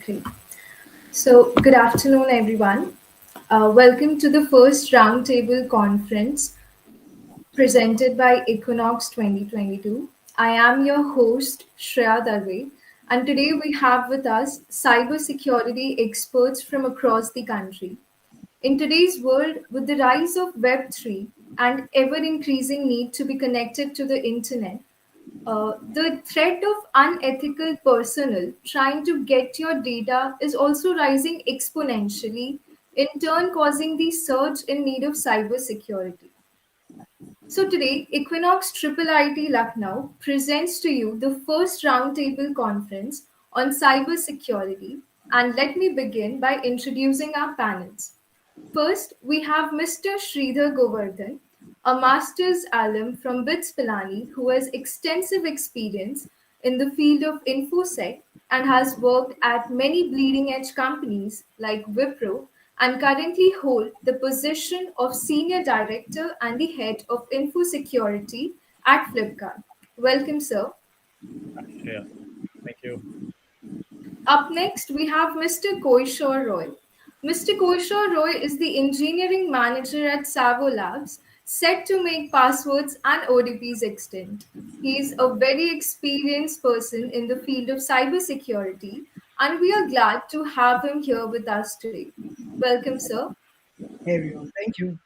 Great. So, good afternoon, everyone. Welcome to the first roundtable conference presented by Equinox 2022. I am your host, Shreya Darve, and today we have with us cybersecurity experts from across the country. In today's world, with the rise of Web3 and ever increasing need to be connected to the internet, the threat of unethical personnel trying to get your data is also rising exponentially, in turn causing the surge in need of cybersecurity. So today, Equinox IIIT Lucknow presents to you the first roundtable conference on cybersecurity, and let me begin by introducing our panels. First, we have Mr. Sridhar Govardhan, a master's alum from BITS Pilani who has extensive experience in the field of InfoSec and has worked at many bleeding edge companies like Wipro and currently hold the position of Senior Director and the Head of InfoSecurity at Flipkart. Welcome, sir. Yeah, thank you. Up next, we have Mr. Koishore Roy. Mr. Koishore Roy is the engineering manager at Savo Labs, set to make passwords and ODPs extinct. He is a very experienced person in the field of cybersecurity, and we are glad to have him here with us today. Welcome, sir. Hey everyone, thank you.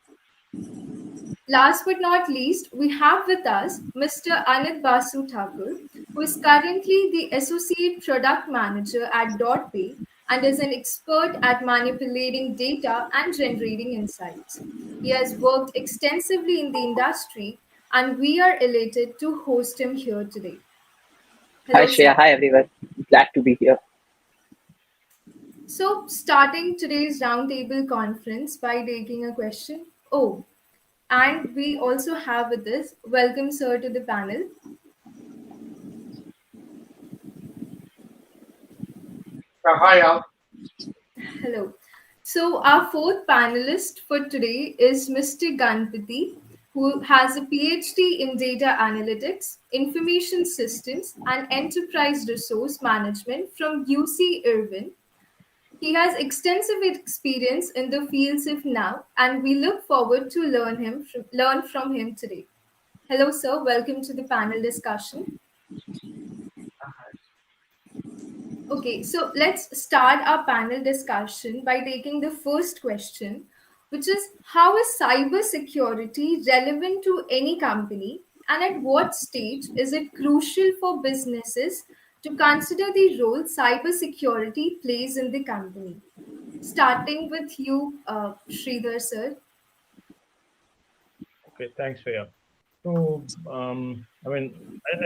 Last but not least, we have with us Mr. Anit Basu Thakur, who is currently the Associate Product Manager at DotPay and is an expert at manipulating data and generating insights. He has worked extensively in the industry, and we are elated to host him here today. Hi Hello, Shreya, sir. hi everyone. Glad to be here. So, starting today's roundtable conference by taking a question. Oh, and we also have with us, welcome sir to the panel. Hi all. Hello. So our fourth panelist for today is Mr. Ganapathi, who has a PhD in data analytics, information systems, and enterprise resource management from UC Irvine. He has extensive experience in the fields of now, and we look forward to learn from him today. Hello, sir. Welcome to the panel discussion. Okay, so let's start our panel discussion by taking the first question, which is how is cybersecurity relevant to any company, and at what stage is it crucial for businesses to consider the role cybersecurity plays in the company? Starting with you, Sridhar sir. Okay, thanks, Shreya. So, I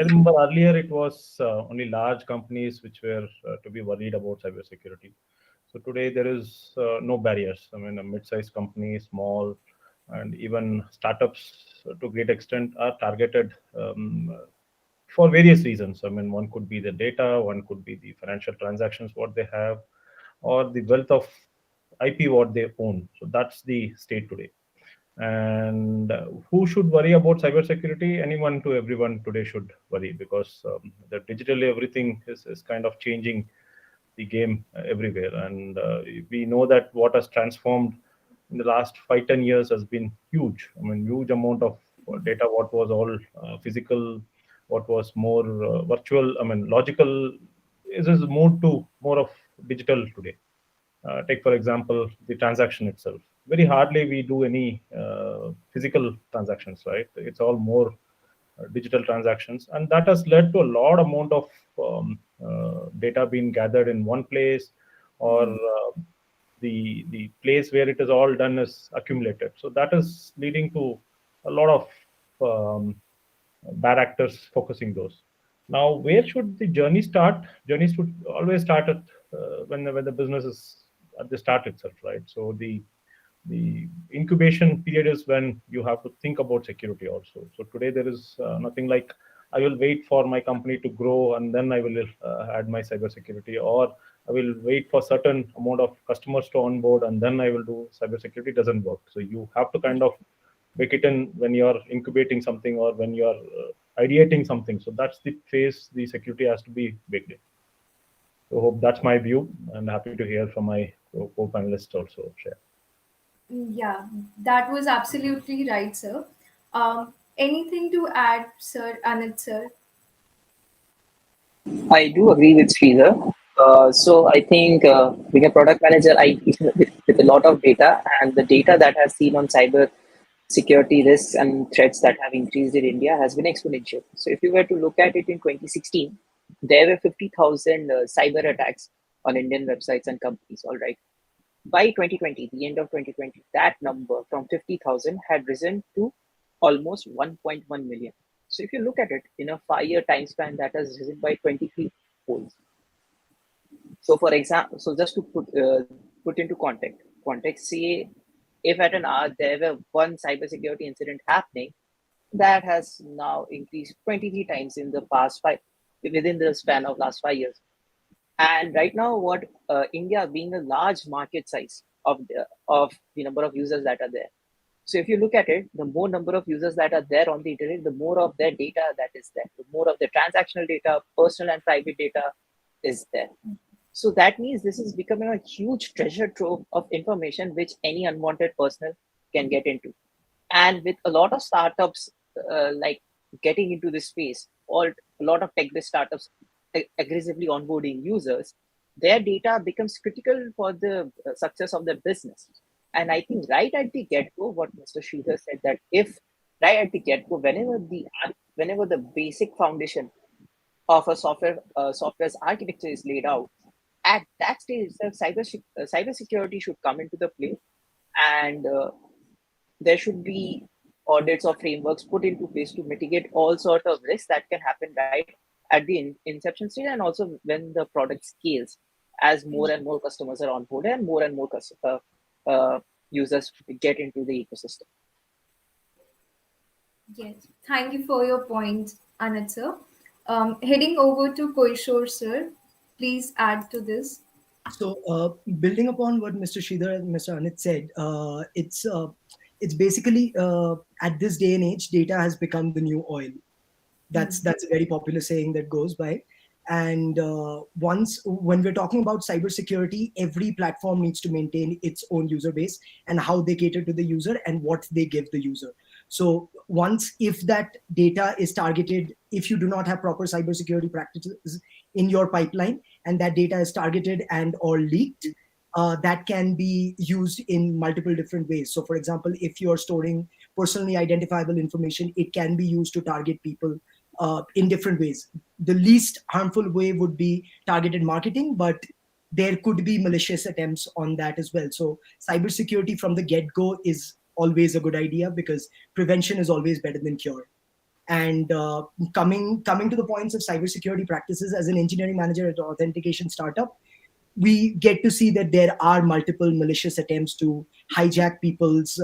remember earlier it was only large companies which were to be worried about cybersecurity. So today there is no barriers. I mean, a mid-sized company, small, and even startups to a great extent are targeted for various reasons. I mean, one could be the data, one could be the financial transactions what they have, or the wealth of IP what they own. So that's the state today. And who should worry about cybersecurity? Anyone to everyone today should worry, because the digitally everything is kind of changing the game everywhere. And we know that what has transformed in the last 5-10 years has been huge. I mean, huge amount of data, what was all physical, what was more virtual, I mean, logical, is moved to more of digital today. Take, for example, the transaction itself. Very hardly we do any physical transactions, right? It's all more digital transactions, and that has led to a lot amount of data being gathered in one place, or the place where it is all done is accumulated. So that is leading to a lot of bad actors focusing those. Now, where should the journey start? Journey should always start at when the business is at the start itself, right? So the incubation period is when you have to think about security also. So today there is nothing like I will wait for my company to grow and then I will add my cybersecurity, or I will wait for certain amount of customers to onboard and then I will do cybersecurity. It doesn't work. So you have to kind of bake it in when you're incubating something or when you're ideating something. So that's the phase the security has to be baked in. So hope that's my view, and happy to hear from my co-panelists also share. Yeah, that was absolutely right, sir. Anything to add, Sir Anit, sir? I do agree with Sridhar. So I think being a product manager, I with a lot of data, and the data that I've seen on cyber security risks and threats that have increased in India has been exponential. So if you were to look at it in 2016, there were 50,000 cyber attacks on Indian websites and companies. All right. By 2020, the end of 2020, that number from 50,000 had risen to almost 1.1 million. So if you look at it in a 5-year time span, that has risen by 23 folds. So for example, so just to put into context, say if at an hour there were one cybersecurity incident happening, that has now increased 23 times in the past within the span of last 5 years. And right now, what India being a large market size of the number of users that are there. So if you look at it, the more number of users that are there on the internet, the more of their data that is there, the more of the transactional data, personal and private data is there. So that means this is becoming a huge treasure trove of information which any unwanted person can get into. And with a lot of startups like getting into this space, or a lot of tech-based startups aggressively onboarding users, their data becomes critical for the success of their business. And I think right at the get-go, what Mr. Sridhar said, that if right at the get-go, whenever the basic foundation of a software's architecture is laid out, at that stage, cybersecurity should come into the play, and there should be audits or frameworks put into place to mitigate all sort of risks that can happen right at the inception stage, and also when the product scales, as more and more customers are on board and more users get into the ecosystem. Yes, thank you for your point, Anit, sir. Heading over to Koishore, sir. Please add to this. So, building upon what Mr. Sridhar and Mr. Anit said, it's basically at this day and age, data has become the new oil. That's a very popular saying that goes by. And once when we're talking about cybersecurity, every platform needs to maintain its own user base and how they cater to the user and what they give the user. So once, if that data is targeted, if you do not have proper cybersecurity practices in your pipeline, and that data is targeted and or leaked, that can be used in multiple different ways. So for example, if you're storing personally identifiable information, it can be used to target people in different ways. The least harmful way would be targeted marketing, but there could be malicious attempts on that as well. So cybersecurity from the get-go is always a good idea, because prevention is always better than cure. And coming to the points of cybersecurity practices, as an engineering manager at an authentication startup, we get to see that there are multiple malicious attempts to hijack people's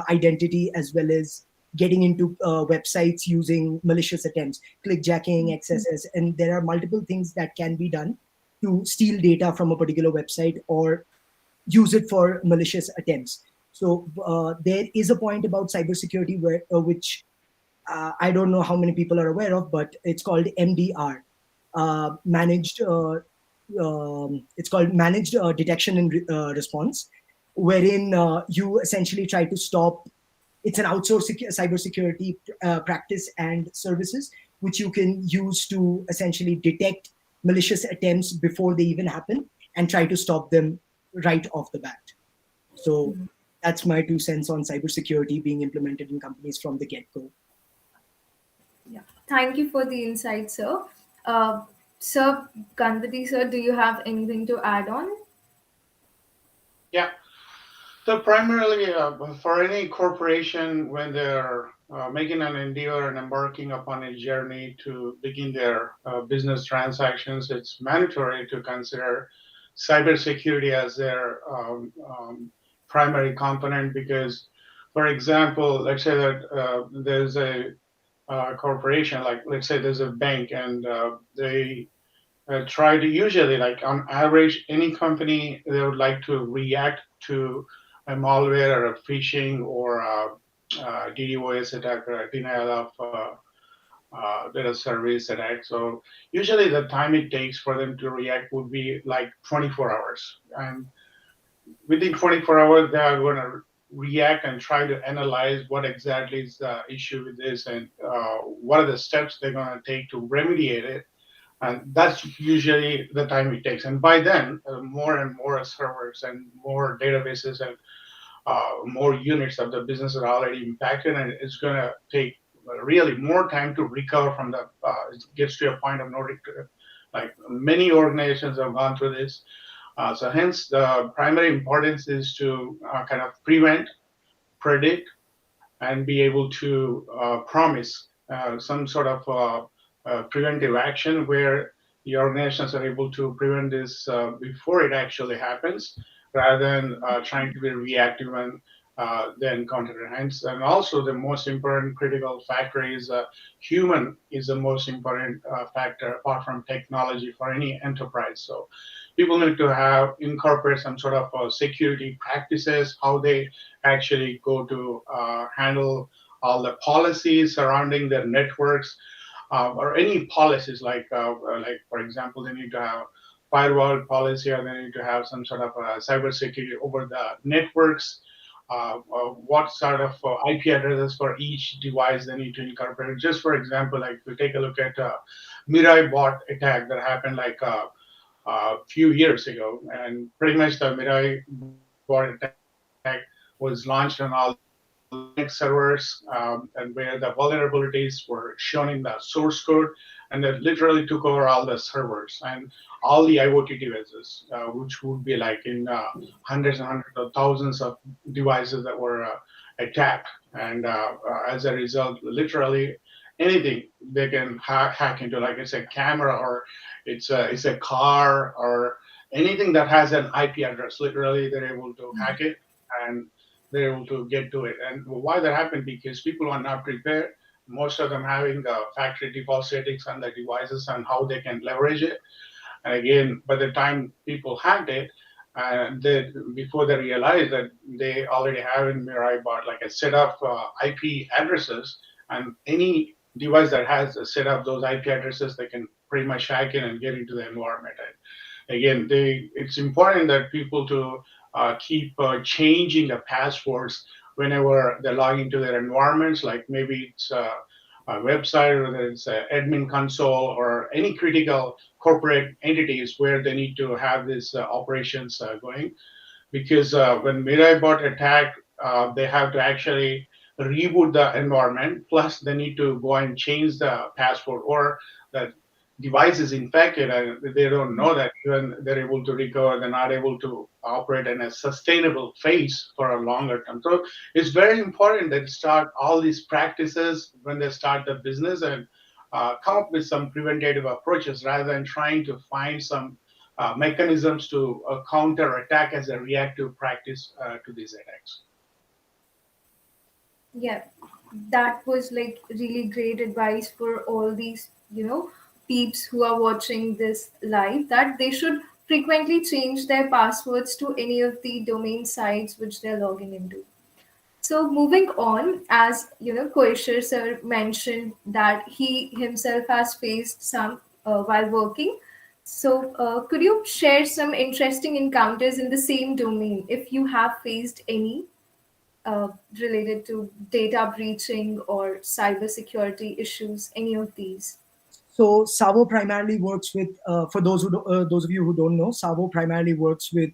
identity, as well as getting into websites using malicious attempts, clickjacking, XSS, and there are multiple things that can be done to steal data from a particular website or use it for malicious attempts. So there is a point about cybersecurity which I don't know how many people are aware of, but it's called MDR, managed. It's called managed detection and response, wherein you essentially try to stop. It's an outsourced cybersecurity practice and services which you can use to essentially detect malicious attempts before they even happen and try to stop them right off the bat. So that's my 2 cents on cybersecurity being implemented in companies from the get-go. Yeah, thank you for the insight, sir. Uh, Sir Ganapathi, sir, do you have anything to add on? Yeah. So primarily for any corporation, when they're making an endeavor and embarking upon a journey to begin their business transactions, it's mandatory to consider cybersecurity as their primary component. Because, for example, let's say that there's a corporation, like let's say there's a bank, and they try to, usually, like on average, any company, they would like to react to a malware or a phishing or a DDoS attack or a denial of data service attack. So usually the time it takes for them to react would be like 24 hours. And within 24 hours, they are going to react and try to analyze what exactly is the issue with this and what are the steps they're going to take to remediate it. And that's usually the time it takes. And by then, more and more servers and more databases and more units of the business are already impacted, and it's going to take really more time to recover from the. It gets to a point of no return. Like many organizations have gone through this. So hence, the primary importance is to kind of prevent, predict, and be able to promise some sort of preventive action where the organizations are able to prevent this before it actually happens, rather than trying to be reactive and then counter it. Hence, and also the most important critical factor is human is the most important factor apart from technology for any enterprise. So people need to have incorporate some sort of security practices, how they actually go to handle all the policies surrounding their networks, or any policies like for example, they need to have firewall policy, or they need to have some sort of cybersecurity over the networks. What sort of IP addresses for each device they need to incorporate. Just for example, like if you take a look at Mirai bot attack that happened like a few years ago, and pretty much the Mirai bot attack was launched on all the Linux servers, and where the vulnerabilities were shown in the source code, and that literally took over all the servers and all the IoT devices, which would be like in hundreds and hundreds of thousands of devices that were attacked. And as a result, literally anything they can hack into, like it's a camera or it's a car or anything that has an IP address. Literally, they're able to hack it and they're able to get to it. And why that happened? Because people are not prepared. Most of them having factory default settings on the devices and how they can leverage it. And again, by the time people hacked it, before they realize that they already have in Mirai bot like a set of IP addresses, and any device that has a set of those IP addresses, they can pretty much hack in and get into the environment. And again, it's important that people to keep changing the passwords whenever they log into their environments, like maybe it's a website, or whether it's an admin console, or any critical corporate entities where they need to have these operations going. Because when Mirai bot attack, they have to actually reboot the environment, plus they need to go and change the password, or the device is infected and they don't know that, even they're able to recover, they're not able to operate in a sustainable phase for a longer term. So it's very important that start all these practices when they start the business, and come up with some preventative approaches rather than trying to find some mechanisms to counter attack as a reactive practice to these attacks. Yeah, that was like really great advice for all these, peeps who are watching this live, that they should frequently change their passwords to any of the domain sites which they're logging into. So moving on, as Koishore sir mentioned that he himself has faced some while working. So could you share some interesting encounters in the same domain if you have faced any related to data breaching or cybersecurity issues, any of these? So Savo primarily works with, for those of you who don't know, Savo primarily works with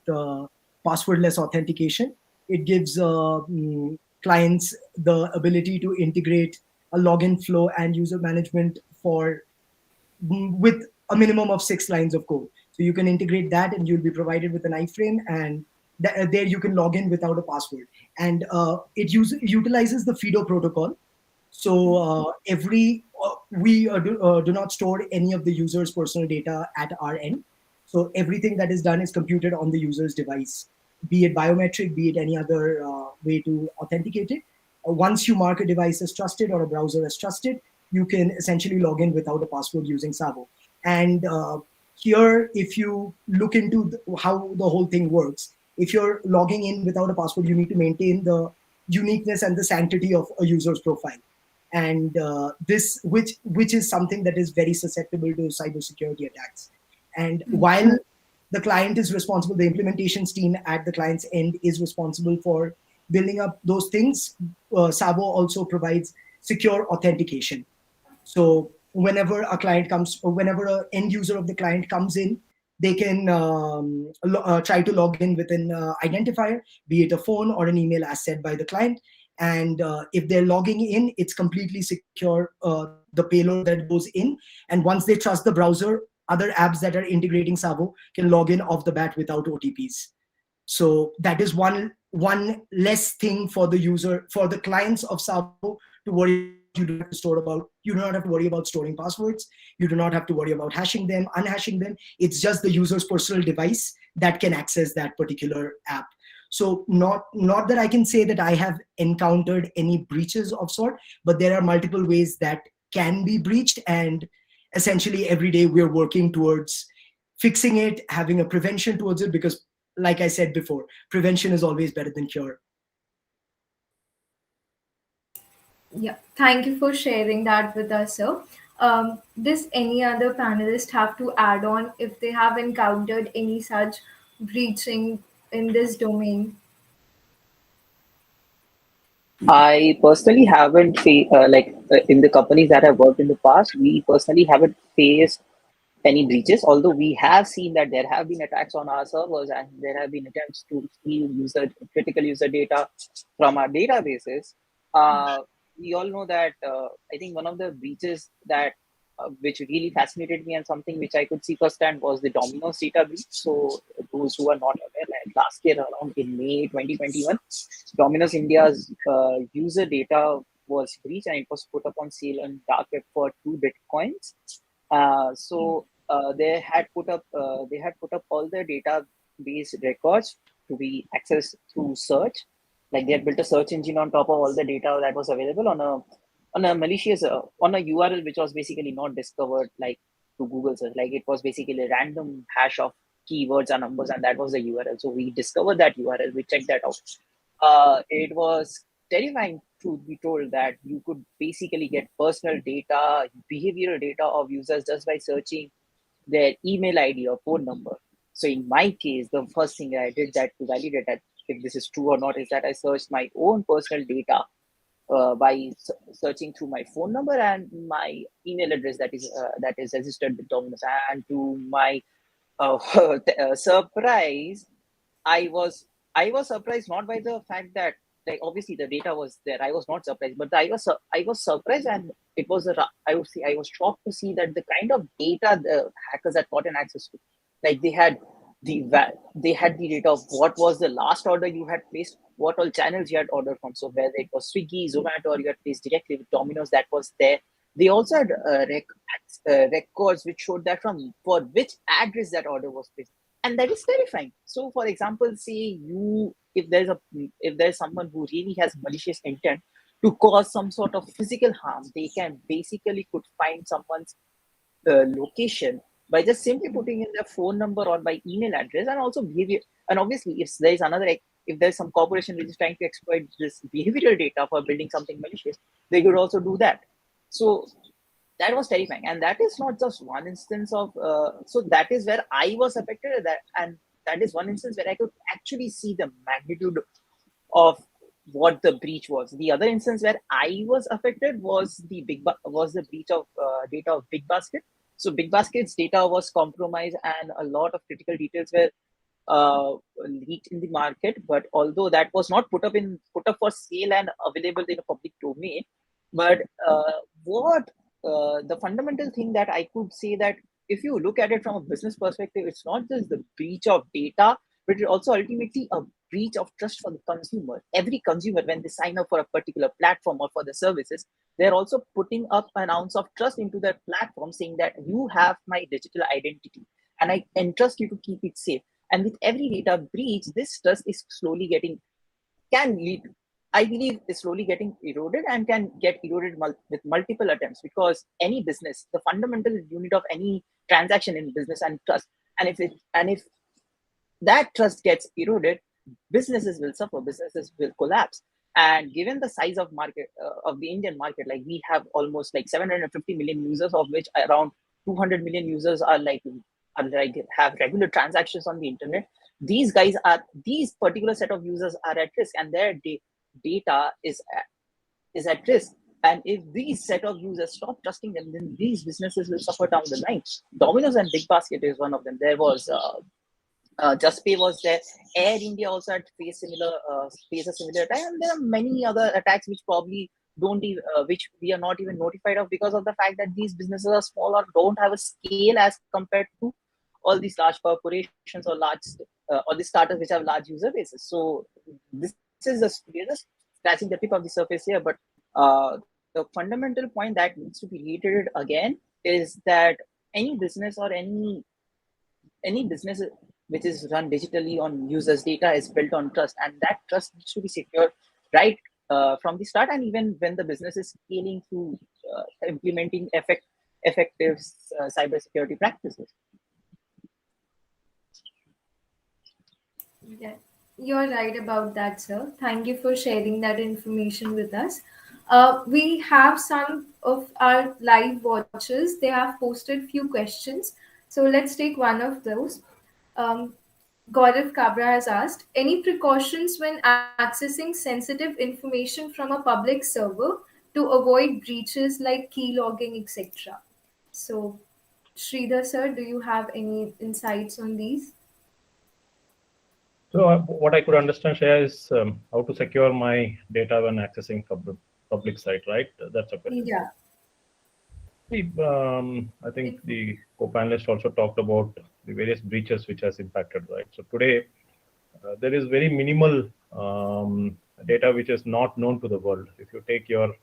passwordless authentication. It gives clients the ability to integrate a login flow and user management with a minimum of 6 lines of code. So you can integrate that, and you'll be provided with an iframe, and there you can log in without a password. And it utilizes the FIDO protocol. So we do not store any of the user's personal data at our end. So everything that is done is computed on the user's device, be it biometric, be it any other way to authenticate it. Once you mark a device as trusted or a browser as trusted, you can essentially log in without a password using Savo. And here, if you look into how the whole thing works, if you're logging in without a password, you need to maintain the uniqueness and the sanctity of a user's profile. and this which is something that is very susceptible to cybersecurity attacks. And while the client is responsible, the implementations team at the client's end is responsible for building up those things. Sabo also provides secure authentication. So whenever a client comes, or whenever an end user of the client comes in, they can try to log in with an identifier, be it a phone or an email as said by the client. And if they're logging in, it's completely secure, the payload that goes in. And once they trust the browser, other apps that are integrating Sabo can log in off the bat without OTPs. So that is one less thing for the user, for the clients of Sabo to worry about. You do not have to worry about storing passwords. You do not have to worry about hashing them, unhashing them. It's just the user's personal device that can access that particular app. So not that I can say that I have encountered any breaches of sort, but there are multiple ways that can be breached, and essentially every day we're working towards fixing it, having a prevention towards it, because like I said before, prevention is always better than cure. Yeah, thank you for sharing that with us, sir. Does any other panelist have to add on if they have encountered any such breaching in this domain? I personally haven't in the companies that I've worked in the past, we personally haven't faced any breaches, although we have seen that there have been attacks on our servers and there have been attempts to steal critical user data from our databases. We all know that I think one of the breaches that which really fascinated me and something which I could see firsthand was the Domino's data breach. So those who are not aware, like last year around in May 2021, Domino's India's user data was breached and it was put up on sale on dark web for 2 bitcoins. They had put up all the database records to be accessed through search. Like they had built a search engine on top of all the data that was available on a malicious on a URL which was basically not discovered like to Google search. Like it was basically a random hash of keywords and numbers, and that was the URL. So we discovered that URL. We checked that out. It was terrifying to be told that you could basically get personal data, behavioral data of users just by searching their email ID or phone number. So in my case, the first thing I did that to validate that if this is true or not is that I searched my own personal data by searching through my phone number and my email address that is registered with Domino's. And to my surprise, I was surprised not by the fact that like obviously the data was there. I was not surprised, but I was surprised, and it was I was shocked to see that the kind of data the hackers had gotten access to. Like they had the data of what was the last order you had placed, what all channels you had ordered from. So whether it was Swiggy, Zomato, or you had placed directly with Domino's, that was there. They also had records which showed that for which address that order was placed, and that is terrifying. So, for example, say if there's someone who really has malicious intent to cause some sort of physical harm, they can basically could find someone's location by just simply putting in their phone number or by email address, and also behavior. And obviously, if there's some corporation which is trying to exploit this behavioral data for building something malicious, they could also do that. So that was terrifying, and that is not just one instance of. So that is where I was affected, and that is one instance where I could actually see the magnitude of what the breach was. The other instance where I was affected was the breach of data of Big Basket. So Big Basket's data was compromised, and a lot of critical details were leaked in the market. But although that was not put up for sale and available in a public domain, but the fundamental thing that I could say that if you look at it from a business perspective, it's not just the breach of data, but it's also ultimately a breach of trust for the consumer. Every consumer, when they sign up for a particular platform or for the services, they're also putting up an ounce of trust into that platform, saying that you have my digital identity and I entrust you to keep it safe. And with every data breach, this trust is I believe is slowly getting eroded and can get eroded with multiple attempts, because any business, the fundamental unit of any transaction in business and trust, and if that trust gets eroded, businesses will suffer, businesses will collapse. And given the size of market of the Indian market, like we have almost like 750 million users, of which around 200 million users are like have regular transactions on the internet. These particular set of users are at risk, and their data is at risk. And if these set of users stop trusting them, then these businesses will suffer down the line. Domino's and Big Basket is one of them. There was Just Pay was there. Air India also had faced a similar attack, and there are many other attacks which probably don't even which we are not even notified of, because of the fact that these businesses are small or don't have a scale as compared to all these large corporations or these startups which have large user bases. So this is we're just scratching the tip of the surface here, but the fundamental point that needs to be reiterated again is that any business or any business which is run digitally on users' data is built on trust, and that trust needs to be secure right from the start, and even when the business is scaling through implementing effective cybersecurity practices. Yeah, you're right about that, sir. Thank you for sharing that information with us. We have some of our live watchers. They have posted few questions. So let's take one of those. Um, Gaurav Kabra has asked, any precautions when accessing sensitive information from a public server to avoid breaches like key logging, etc.? So, Sridhar sir, do you have any insights on these? So what I could understand, Shreya, is how to secure my data when accessing public site, right? That's a question. Yeah. See, I think the co-panelist also talked about the various breaches which has impacted, right? So today, there is very minimal data which is not known to the world. If you take your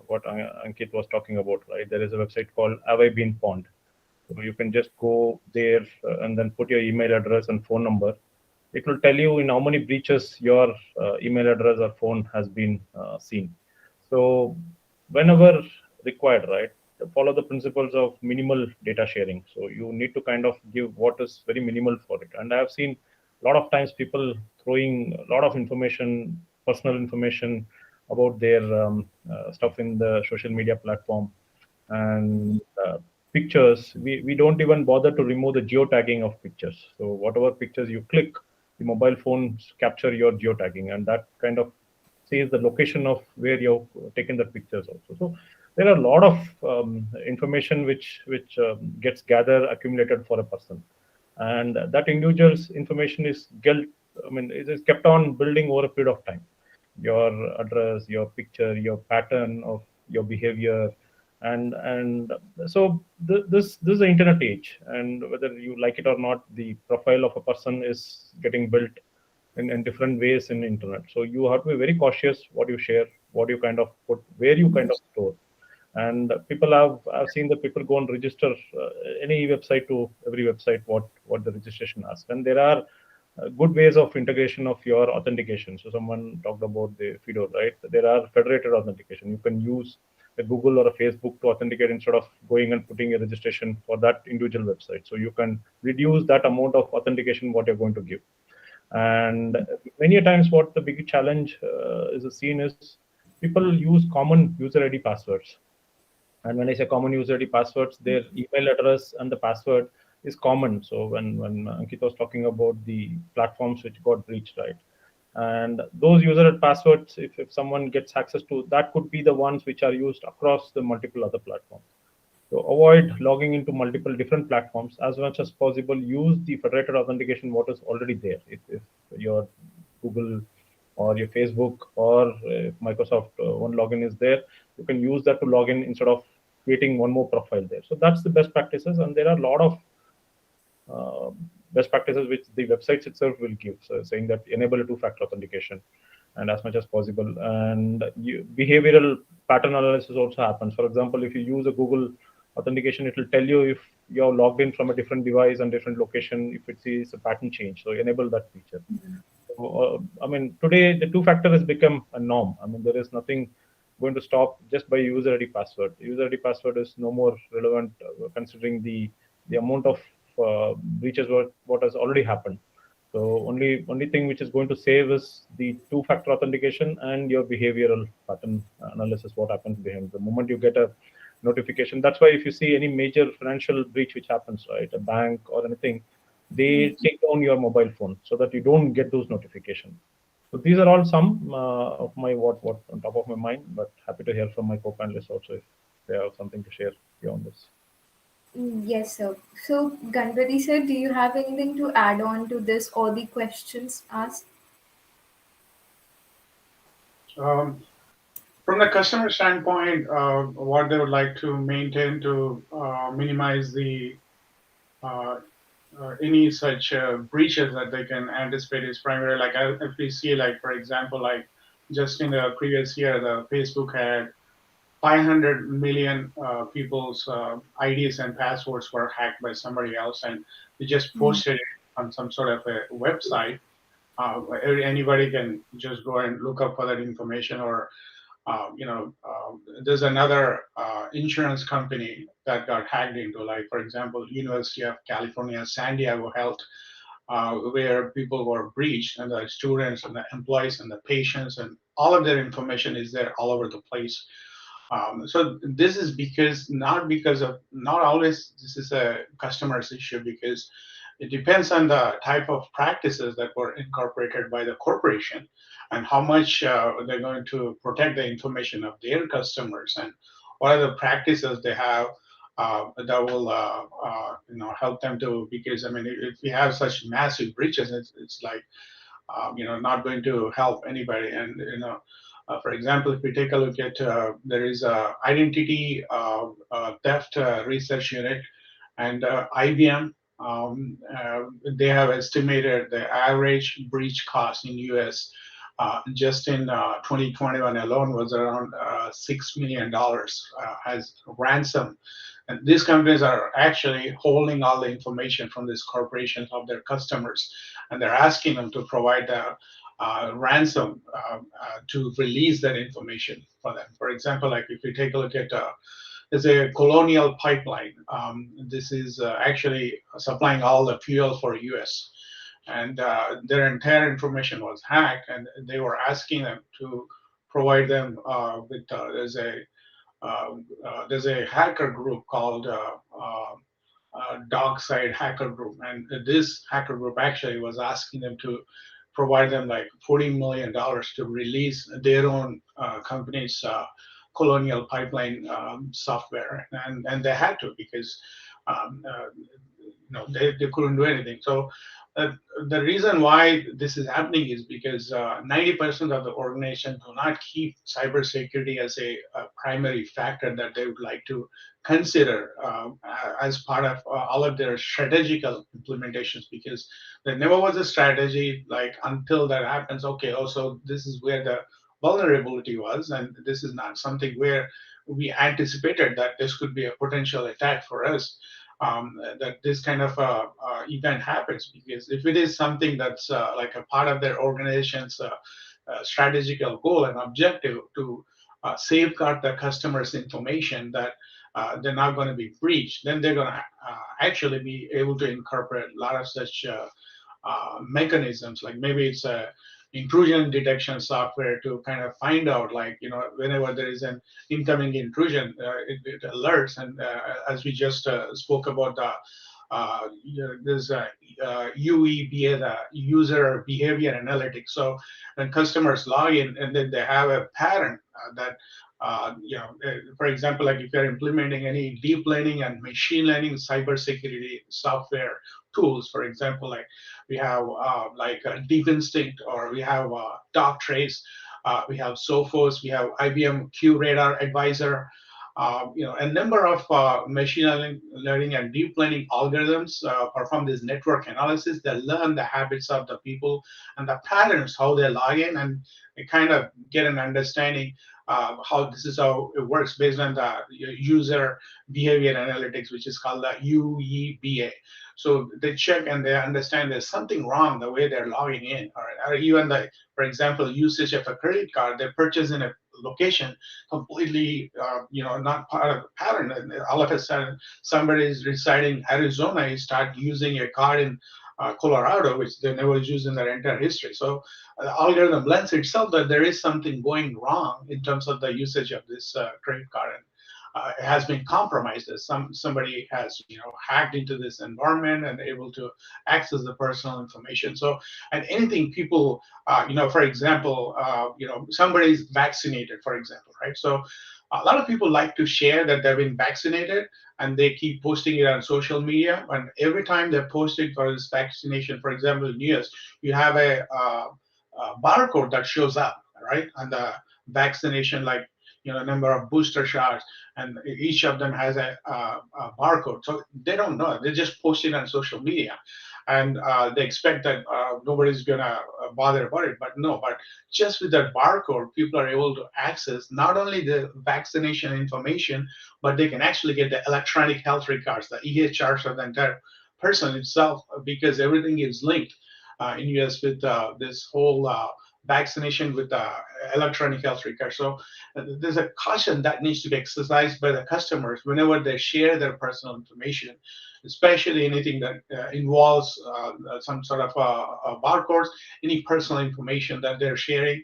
what Ankit was talking about, right? There is a website called Have I Been Pwned? So you can just go there and then put your email address and phone number. It will tell you in how many breaches your email address or phone has been seen. So whenever required, right, follow the principles of minimal data sharing. So you need to kind of give what is very minimal for it. And I have seen a lot of times people throwing a lot of information, personal information about their stuff in the social media platform, and pictures. We don't even bother to remove the geotagging of pictures. So whatever pictures you click, the mobile phones capture your geotagging, and that kind of says the location of where you've taken the pictures also. So there are a lot of information which gets gathered, accumulated for a person, and that individual's information is it is kept on building over a period of time. Your address, your picture, your pattern of your behavior, and so this is the internet age, and whether you like it or not, the profile of a person is getting built in different ways in the internet. So you have to be very cautious what you share, what you kind of put, where you kind of store. And I've seen that people go and register any website to every website what the registration asks, and there are good ways of integration of your authentication. So someone talked about the FIDO, right? There are federated authentication. You can use a Google or a Facebook to authenticate instead of going and putting a registration for that individual website. So you can reduce that amount of authentication what you're going to give. And many a times what the big challenge is seen is people use common user ID passwords. And when I say common user ID passwords, their email address and the password is common. So when Ankit was talking about the platforms which got breached, right? And those user ID passwords, if someone gets access to, that could be the ones which are used across the multiple other platforms. So avoid logging into multiple different platforms as much as possible. Use the federated authentication what is already there. If your Google or your Facebook or Microsoft one login is there, you can use that to log in instead of creating one more profile there. So that's the best practices, and there are a lot of best practices which the websites itself will give. So saying that enable a two-factor authentication and as much as possible. And behavioral pattern analysis also happens. For example, if you use a Google authentication, it will tell you if you're logged in from a different device and different location, if it sees a pattern change. So enable that feature. So, today the two-factor has become a norm. There is nothing going to stop just by user ID password. User ID password is no more relevant considering the amount of breaches what has already happened. So only thing which is going to save is the two-factor authentication and your behavioral pattern analysis. What happens behind the moment you get a notification? That's why if you see any major financial breach which happens, right, a bank or anything, they take down your mobile phone so that you don't get those notifications. So these are all some of my what on top of my mind, but happy to hear from my co-panelists also if they have something to share beyond this. Yes, sir. So, Ganpati sir, do you have anything to add on to this or the questions asked? Um, from the customer standpoint, what they would like to maintain to minimize the uh, any such breaches that they can anticipate is primarily like if we see like for example like just in the previous year the Facebook had 500 million people's IDs and passwords were hacked by somebody else, and they just posted it on some sort of a website. Anybody can just go and look up for that information, or there's another insurance company that got hacked into, like for example, University of California, San Diego Health, where people were breached, and the students and the employees and the patients and all of their information is there all over the place. So this is because not always this is a customer's issue, because it depends on the type of practices that were incorporated by the corporation and how much they're going to protect the information of their customers, and what are the practices they have that will help them to, because I mean if we have such massive breaches, it's like not going to help anybody. And for example, if we take a look at there is a identity theft research unit, and IBM. They have estimated the average breach cost in US just in 2021 alone was around $6 million as ransom. And these companies are actually holding all the information from these corporations of their customers, and they're asking them to provide a ransom to release that information for them. For example, like if you take a look at there's a colonial pipeline. This is actually supplying all the fuel for US, and their entire information was hacked, and they were asking them to provide them with there's a hacker group called Dark Side Hacker Group, and this hacker group actually was asking them to provide them like $40 million to release their own company's colonial pipeline software, and they had to, because um, uh, they couldn't do anything. So uh, the reason why this is happening is because 90% of the organization do not keep cybersecurity as a primary factor that they would like to consider as part of all of their strategical implementations, because there never was a strategy like until that happens. Okay, also this is where the vulnerability was, and this is not something where we anticipated that this could be a potential attack for us, that this kind of event happens. Because if it is something that's like a part of their organization's strategical goal and objective to safeguard the customer's information, that they're not going to be breached, then they're going to actually be able to incorporate a lot of such mechanisms. Like maybe it's a intrusion detection software to kind of find out, like whenever there is an incoming intrusion, it alerts. And as we just spoke about the there's a UEBA, the user behavior analytics. So when customers log in and then they have a pattern that for example, like if you're implementing any deep learning and machine learning cybersecurity software tools, for example, like we have like Deep Instinct, or we have Dark Trace, we have Sophos, we have IBM Q Radar Advisor, a number of machine learning and deep learning algorithms perform this network analysis. They learn the habits of the people and the patterns, how they log in, and they kind of get an understanding how this is how it works based on the user behavior analytics, which is called the UEBA. So they check and they understand there's something wrong the way they're logging in, or even the, for example, usage of a credit card they purchase in a location completely, not part of the pattern. And all of a sudden, somebody is residing in Arizona, you start using a card in Colorado, which they never used in their entire history. So the algorithm learns itself that there is something going wrong in terms of the usage of this credit card. And it has been compromised. Somebody has hacked into this environment and able to access the personal information. So and anything people for example somebody's vaccinated, for example, right? So a lot of people like to share that they've been vaccinated, and they keep posting it on social media. And every time they're posting for this vaccination, for example, in US, you have a barcode that shows up, right, on the vaccination, like number of booster shots, and each of them has a barcode. So they don't know; they just post it on social media, and they expect that nobody's gonna bother about it. But no, but just with that barcode, people are able to access not only the vaccination information, but they can actually get the electronic health records, the EHRs of the entire person itself, because everything is linked in US with this whole vaccination with electronic health record. So there's a caution that needs to be exercised by the customers whenever they share their personal information, especially anything that involves some sort of barcodes, any personal information that they're sharing.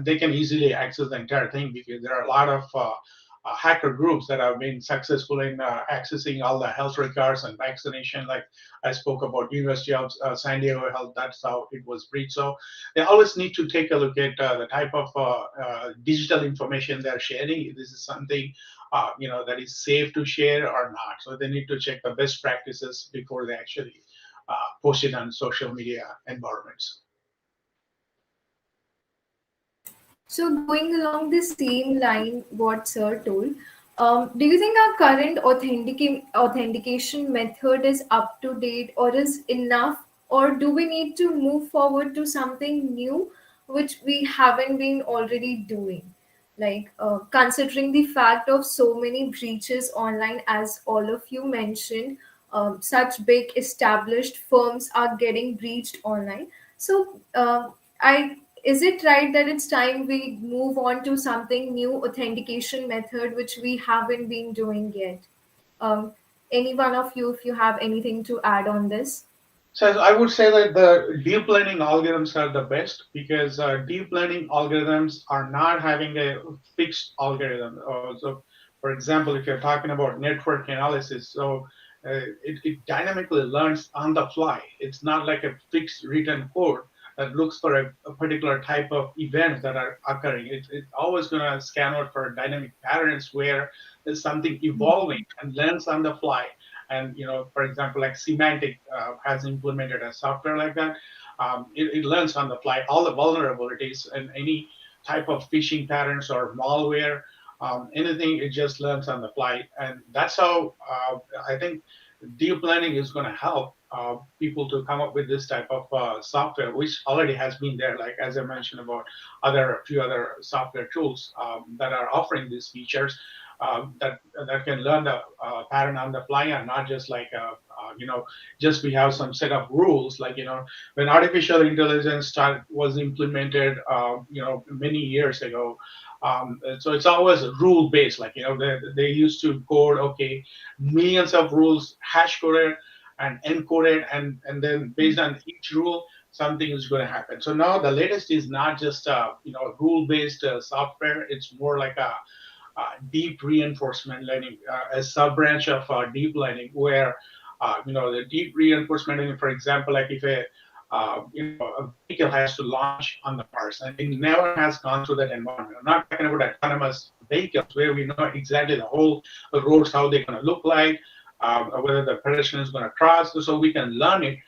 They can easily access the entire thing, because there are a lot of hacker groups that have been successful in accessing all the health records and vaccination. Like I spoke about University of San Diego Health, that's how it was breached. So they always need to take a look at the type of digital information they're sharing. This is something that is safe to share or not. So they need to check the best practices before they actually post it on social media environments. So going along the same line, what Sir told, do you think our current authentication method is up to date or is enough, or do we need to move forward to something new which we haven't been already doing? Like considering the fact of so many breaches online, as all of you mentioned, such big established firms are getting breached online. So I is it right that it's time we move on to something new authentication method which we haven't been doing yet? Um, any one of you, if you have anything to add on this? So I would say that the deep learning algorithms are the best, because deep learning algorithms are not having a fixed algorithm. So, for example, if you're talking about network analysis, so it dynamically learns on the fly. It's not like a fixed written code that looks for a particular type of events that are occurring. It's always going to scan out for dynamic patterns where there's something evolving and learns on the fly. And for example, like Semantic has implemented a software like that. It learns on the fly all the vulnerabilities and any type of phishing patterns or malware, anything. It just learns on the fly, and that's how I think deep learning is going to help people to come up with this type of software, which already has been there. Like as I mentioned about a few other software tools that are offering these features, that can learn the pattern on the fly, and not just like just we have some set of rules. Like when artificial intelligence was implemented many years ago. So it's always rule based. Like they used to code millions of rules, hash coded and encoded, and then based on each rule something is going to happen. So now the latest is not just rule based software. It's more like a deep reinforcement learning, a sub branch of deep learning, where the deep reinforcement learning, for example, like if a vehicle has to launch on the Mars and it never has gone through that environment. I'm not talking about autonomous vehicles where we know exactly the whole roads, how they're going to look like, whether the pedestrian is going to cross, so we can learn it.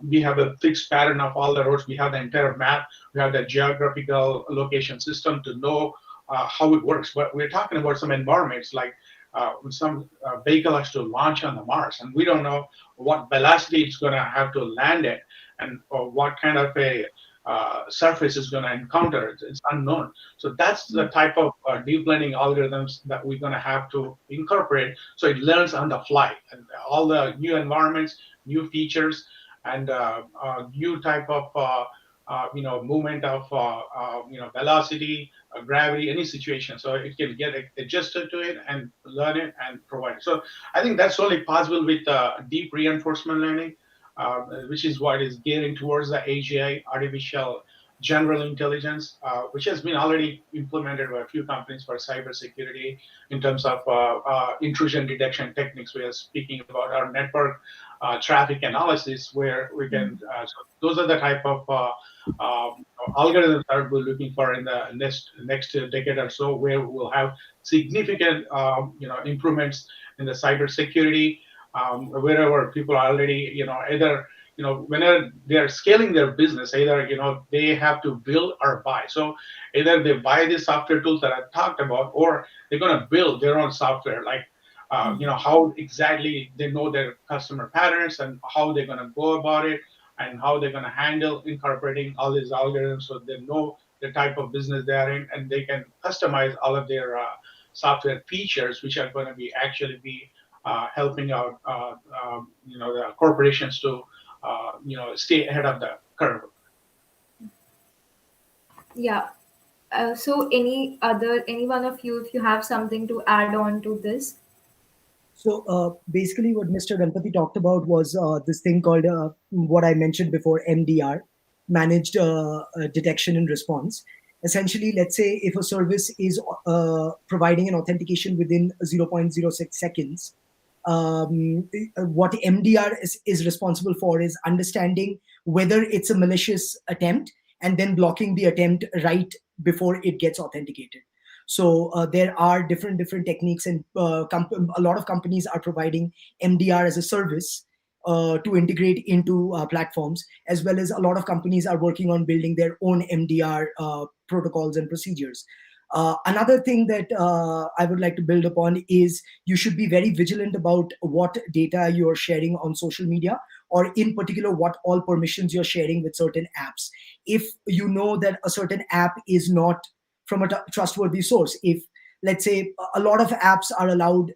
We have a fixed pattern of all the roads. We have the entire map. We have the geographical location system to know how it works. But we're talking about some environments like some vehicle has to launch on the Mars, and we don't know what velocity it's going to have to land at, and what kind of a surface is going to encounter. It's unknown. So that's the type of deep learning algorithms that we're going to have to incorporate, so it learns on the fly, and all the new environments, new features, and new type of movement of velocity, gravity, any situation. So it can get adjusted to it and learn it and provide it. So I think that's only possible with deep reinforcement learning. which is what is gearing towards the AGI, artificial general intelligence, which has been already implemented by a few companies for cybersecurity in terms of intrusion detection techniques. We are speaking about our network traffic analysis, where we can. So those are the type of algorithms that we're looking for in the next decade or so, where we'll have significant improvements in the cybersecurity, wherever people are already either whenever they are scaling their business, either they have to build or buy. So either they buy the software tools that I talked about, or they're going to build their own software, like how exactly they know their customer patterns and how they're going to go about it, and how they're going to handle incorporating all these algorithms, so they know the type of business they are in, and they can customize all of their software features, which are going to be actually be helping out the corporations to stay ahead of the curve. Yeah. So any one of you, if you have something to add on to this? So basically, what Mr. Ganapathi talked about was this thing called what I mentioned before, MDR, managed detection and response. Essentially, let's say if a service is providing an authentication within 0.06 seconds, what MDR is responsible for is understanding whether it's a malicious attempt and then blocking the attempt right before it gets authenticated. So there are different techniques, and a lot of companies are providing MDR as a service to integrate into platforms, as well as a lot of companies are working on building their own MDR protocols and procedures. Another thing that I would like to build upon is you should be very vigilant about what data you're sharing on social media, or in particular, what all permissions you're sharing with certain apps. If you know that a certain app is not from a trustworthy source, if, let's say, a lot of apps are allowed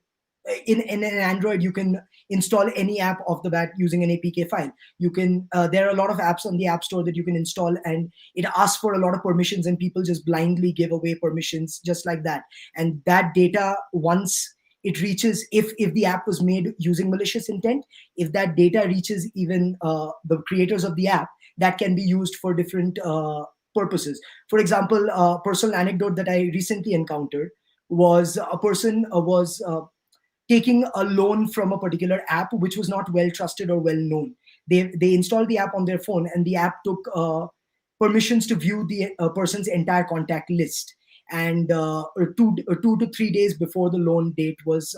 in an Android, you can install any app off the bat using an APK file. You can there are a lot of apps on the App Store that you can install, and it asks for a lot of permissions, and people just blindly give away permissions just like that. And that data, once it reaches, if the app was made using malicious intent, if that data reaches even the creators of the app, that can be used for different purposes. For example, a personal anecdote that I recently encountered was a person was taking a loan from a particular app which was not well trusted or well known. They installed the app on their phone, and the app took permissions to view the person's entire contact list. And 2 to 3 days before the loan date was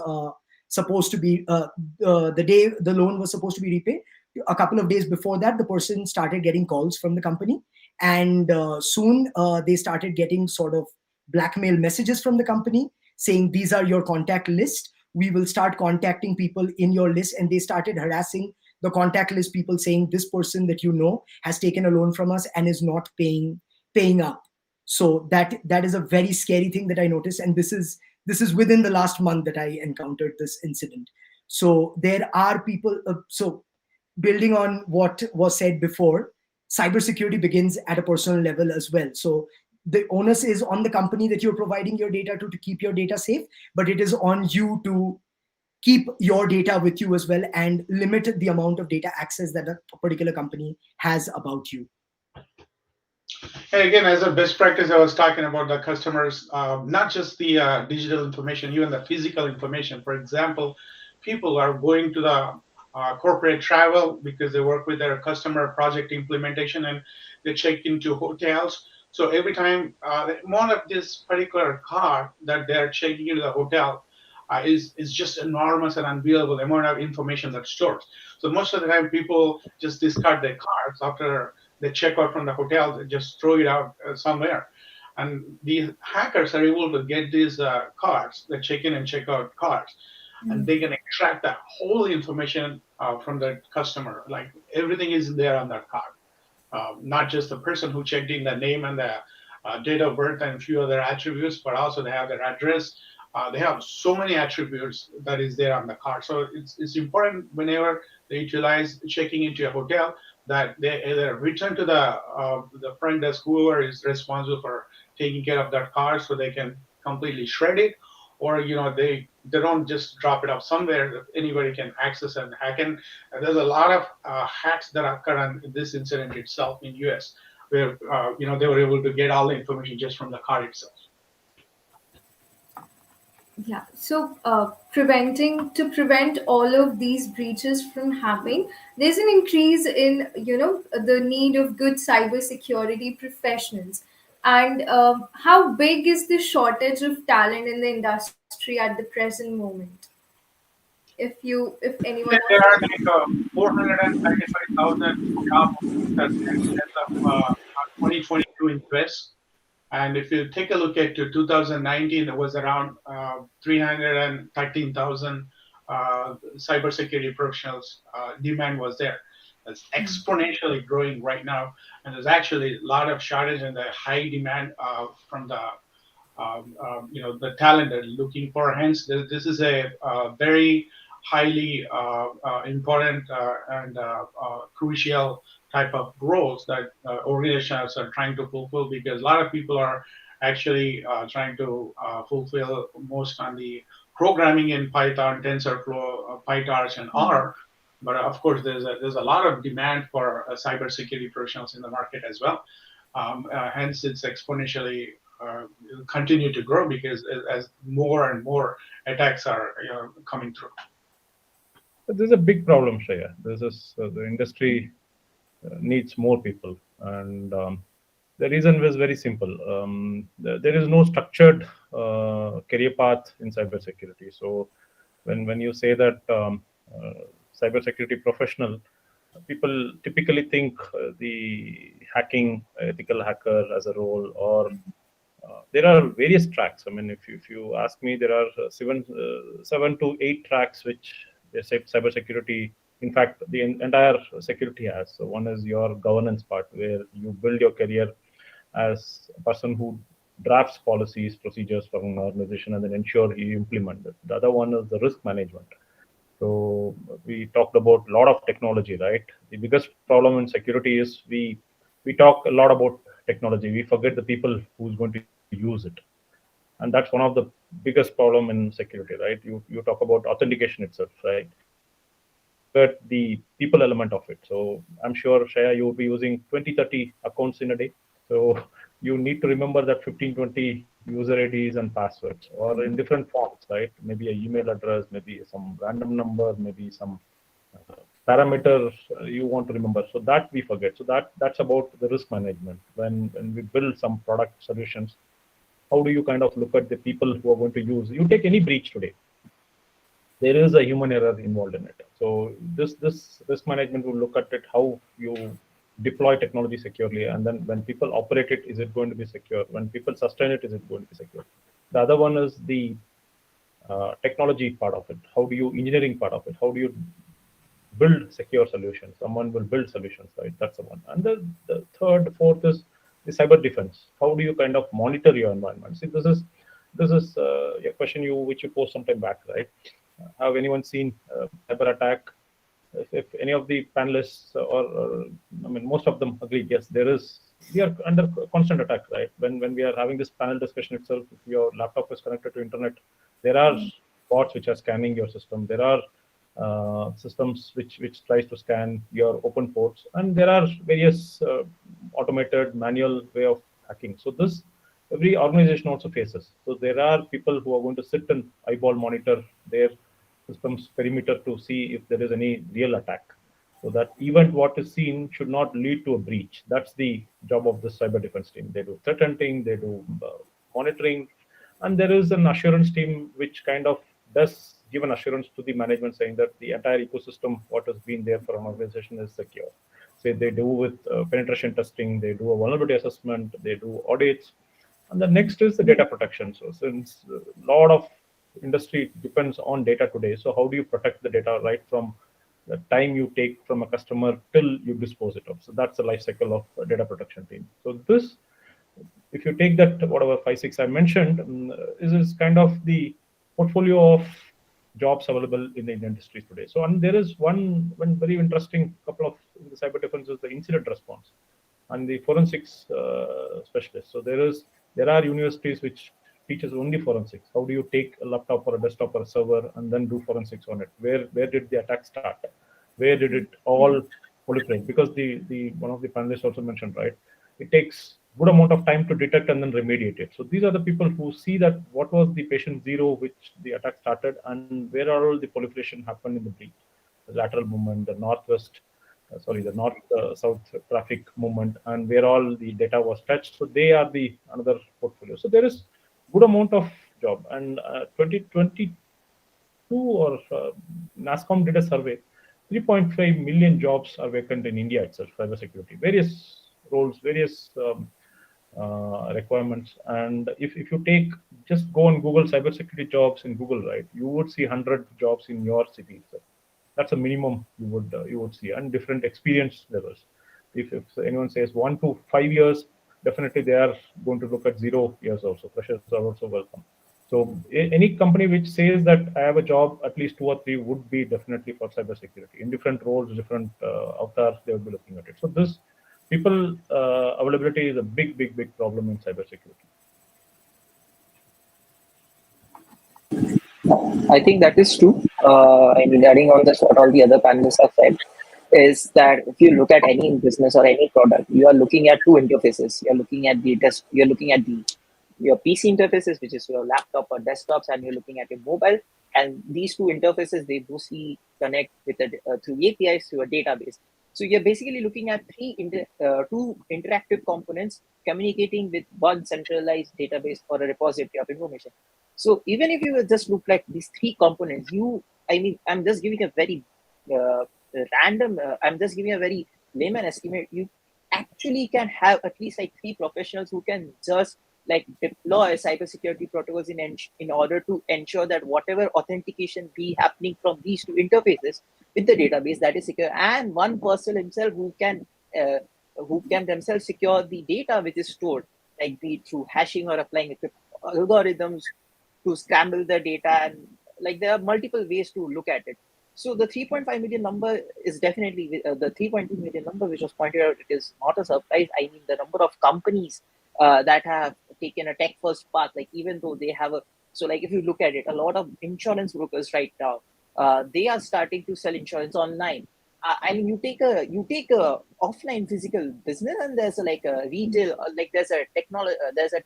supposed to be the day the loan was supposed to be repaid, a couple of days before that, the person started getting calls from the company, and soon they started getting sort of blackmail messages from the company saying, these are your contact list, we will start contacting people in your list. And they started harassing the contact list people, saying, this person that you know has taken a loan from us and is not paying up. So that is a very scary thing that I noticed, and this is within the last month that I encountered this incident. So there are people so building on what was said before, cybersecurity begins at a personal level as well. So the onus is on the company that you're providing your data to keep your data safe, but it is on you to keep your data with you as well, and limit the amount of data access that a particular company has about you. And again, as a best practice, I was talking about the customers, not just the digital information, even the physical information. For example, people are going to the corporate travel because they work with their customer project implementation, and they check into hotels. So every time, one of this particular card that they're checking into the hotel is just enormous and unbelievable amount of information that stores. So most of the time, people just discard their cards after they check out from the hotel, they just throw it out somewhere. And the hackers are able to get these cards, the check-in and check-out cards, and they can extract that whole information from the customer. Like everything is there on that card, not just the person who checked in, the name and the date of birth and a few other attributes, but also they have their address. They have so many attributes that is there on the card. So it's important whenever they utilize checking into a hotel that they either return to the front desk, whoever is responsible for taking care of that card, so they can completely shred it, or they don't just drop it off somewhere that anybody can access and hack. And there's a lot of hacks that occurred on this incident itself in US, where they were able to get all the information just from the card itself. Yeah. So, to prevent all of these breaches from happening, there's an increase in the need of good cybersecurity professionals. And how big is the shortage of talent in the industry at the present moment? If anyone of There are you. like 435,000 job openings as of 2022 in US. And if you take a look at 2019, there was around 313,000 cybersecurity professionals. Demand was there. It's exponentially growing right now, and there's actually a lot of shortage and the high demand from the talent they're looking for. Hence, this is a very highly important and crucial type of roles that organizations are trying to fulfill, because a lot of people are actually trying to fulfill most on the programming in Python, TensorFlow, PyTorch, and R. But of course, there's a lot of demand for cybersecurity professionals in the market as well. Hence, it's exponentially continue to grow, because as more and more attacks are coming through. There's a big problem, Shreya. The industry needs more people, and the reason was very simple. There is no structured career path in cybersecurity. So when you say that cybersecurity professional, people typically think the hacking, ethical hacker as a role, or there are various tracks. I mean, if you ask me, there are seven to eight tracks which they say cybersecurity. In fact, the entire security has. So one is your governance part, where you build your career as a person who drafts policies, procedures for an organization, and then ensure you implement it. The other one is the risk management. So we talked about a lot of technology, right? The biggest problem in security is we talk a lot about technology. We forget the people who's going to use it, and that's one of the biggest problem in security, right? You talk about authentication itself, right? But the people element of it. So I'm sure, Shaya, you will be using 20, 30 accounts in a day. So you need to remember that 15, 20 user IDs and passwords, or in different forms, right? Maybe an email address, maybe some random number, maybe some parameter you want to remember. So that we forget. So that's about the risk management. When we build some product solutions, how do you kind of look at the people who are going to use? You take any breach today, there is a human error involved in it. So this risk management will look at it, how you deploy technology securely, and then when people operate it, is it going to be secure? When people sustain it, is it going to be secure? The other one is the technology part of it. How do you engineering part of it? How do you build secure solutions? Someone will build solutions, right? That's the one. And the third, fourth is the cyber defense. How do you kind of monitor your environment? See, this is a question which you posed some time back, right? Have anyone seen cyber attack? If any of the panelists or I mean, most of them agree, yes, we are under constant attack, right? When we are having this panel discussion itself, if your laptop is connected to internet, there are bots which are scanning your system. There are systems which tries to scan your open ports, and there are various automated manual way of hacking. So this every organization also faces. So there are people who are going to sit and eyeball monitor their systems perimeter to see if there is any real attack. So that event what is seen should not lead to a breach. That's the job of the cyber defense team. They do threat hunting, they do monitoring, and there is an assurance team which kind of does give an assurance to the management, saying that the entire ecosystem what has been there for an organization is secure. Say they do with penetration testing, they do a vulnerability assessment, they do audits, and the next is the data protection. So since a lot of industry depends on data today, so how do you protect the data right from the time you take from a customer till you dispose it of? So that's the life cycle of a data protection team. So this, if you take that whatever 5 6 I mentioned, is kind of the portfolio of jobs available in the industry today. So and there is one very interesting couple of in the cyber defense is the incident response and the forensics specialist. So there are universities which teaches only forensics. How do you take a laptop or a desktop or a server and then do forensics on it? Where did the attack start? Where did it all proliferate? Because the one of the panelists also mentioned, right? It takes good amount of time to detect and then remediate it. So these are the people who see that what was the patient zero which the attack started, and where are all the proliferation happened in the breach, the lateral movement, the northwest, the north south traffic movement, and where all the data was touched. So they are the another portfolio. So there is good amount of job. And 2022 or NASCOM did a survey. 3.5 million jobs are vacant in India itself, cybersecurity, various roles, various requirements. And if you take, just go and Google cybersecurity jobs in Google, right, you would see 100 jobs in your city itself. That's a minimum you would see, and different experience levels. If anyone says 1 to 5 years, definitely they are going to look at 0 years also. Freshers are also welcome. So any company which says that I have a job, at least 2 or 3 would be definitely for cybersecurity in different roles, different avatars. They would be looking at it. So this people availability is a big problem in cybersecurity. I think that is true. I mean, adding on this, what all the other panelists have said is that if you look at any business or any product, you are looking at two interfaces. You're looking at your PC interfaces, which is your laptop or desktops, and you're looking at your mobile. And these two interfaces, they mostly connect with through APIs to a database. So you're basically looking at two interactive components communicating with one centralized database or a repository of information. So even if you just look like these three components, I'm just giving a very I'm just giving a very layman estimate. You actually can have at least like 3 professionals who can just like deploy cybersecurity protocols in order to ensure that whatever authentication be happening from these two interfaces with the database, that is secure, and one person himself who can themselves secure the data which is stored, like be it through hashing or applying algorithms to scramble the data. And like there are multiple ways to look at it. So the 3.5 million number is definitely the 3.2 million number which was pointed out. It is not a surprise. I mean, the number of companies that have taken a tech first path, like even though they have like if you look at it, a lot of insurance brokers right now, they are starting to sell insurance online. I mean, you take a offline physical business, and there's like a retail, like there's a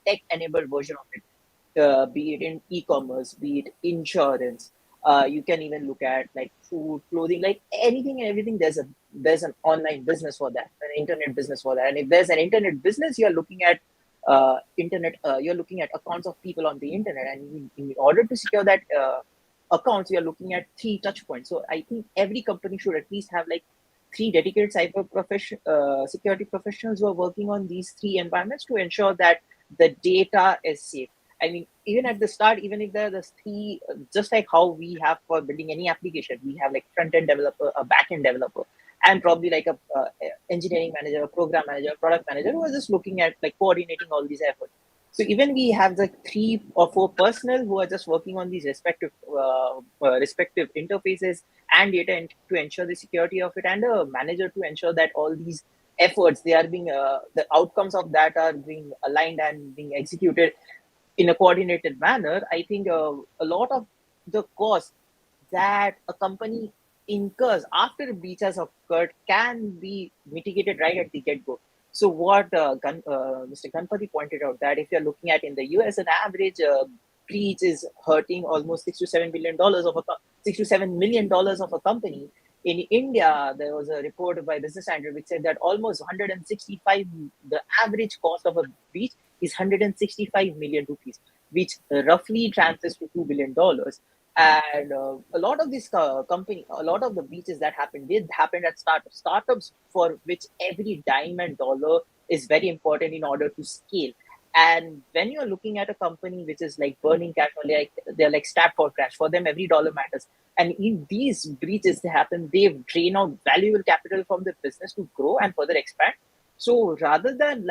tech enabled version of it. Be it in e-commerce, be it insurance. You can even look at like food, clothing, like anything and everything. There's an online business for that, an internet business for that. And if there's an internet business, you're looking at you're looking at accounts of people on the internet. And in order to secure that accounts, you're looking at 3 touch points. So I think every company should at least have like 3 dedicated security professionals who are working on these 3 environments to ensure that the data is safe. I mean, even at the start, even if there are the 3, just like how we have for building any application, we have like front-end developer, a back-end developer, and probably like a engineering manager, a program manager, a product manager who are just looking at like coordinating all these efforts. So even we have the 3 or 4 personnel who are just working on these respective interfaces and data to ensure the security of it, and a manager to ensure that all these efforts, they are being the outcomes of that are being aligned and being executed in a coordinated manner. I think a lot of the cost that a company incurs after a breach has occurred can be mitigated right at the get-go. So what Mr. Ganapathi pointed out, that if you're looking at in the US, an average breach is hurting almost $6 to $7 million of a company. In India, there was a report by Business Standard which said that almost 165, the average cost of a breach is 165 million rupees, which roughly translates to $2 billion. And a lot of this a lot of the breaches that happened at startups for which every dime and dollar is very important in order to scale. And when you're looking at a company which is like burning cash, or they're like strapped for cash, for them every dollar matters. And in these breaches they happen, they drain out valuable capital from the business to grow and further expand. So rather than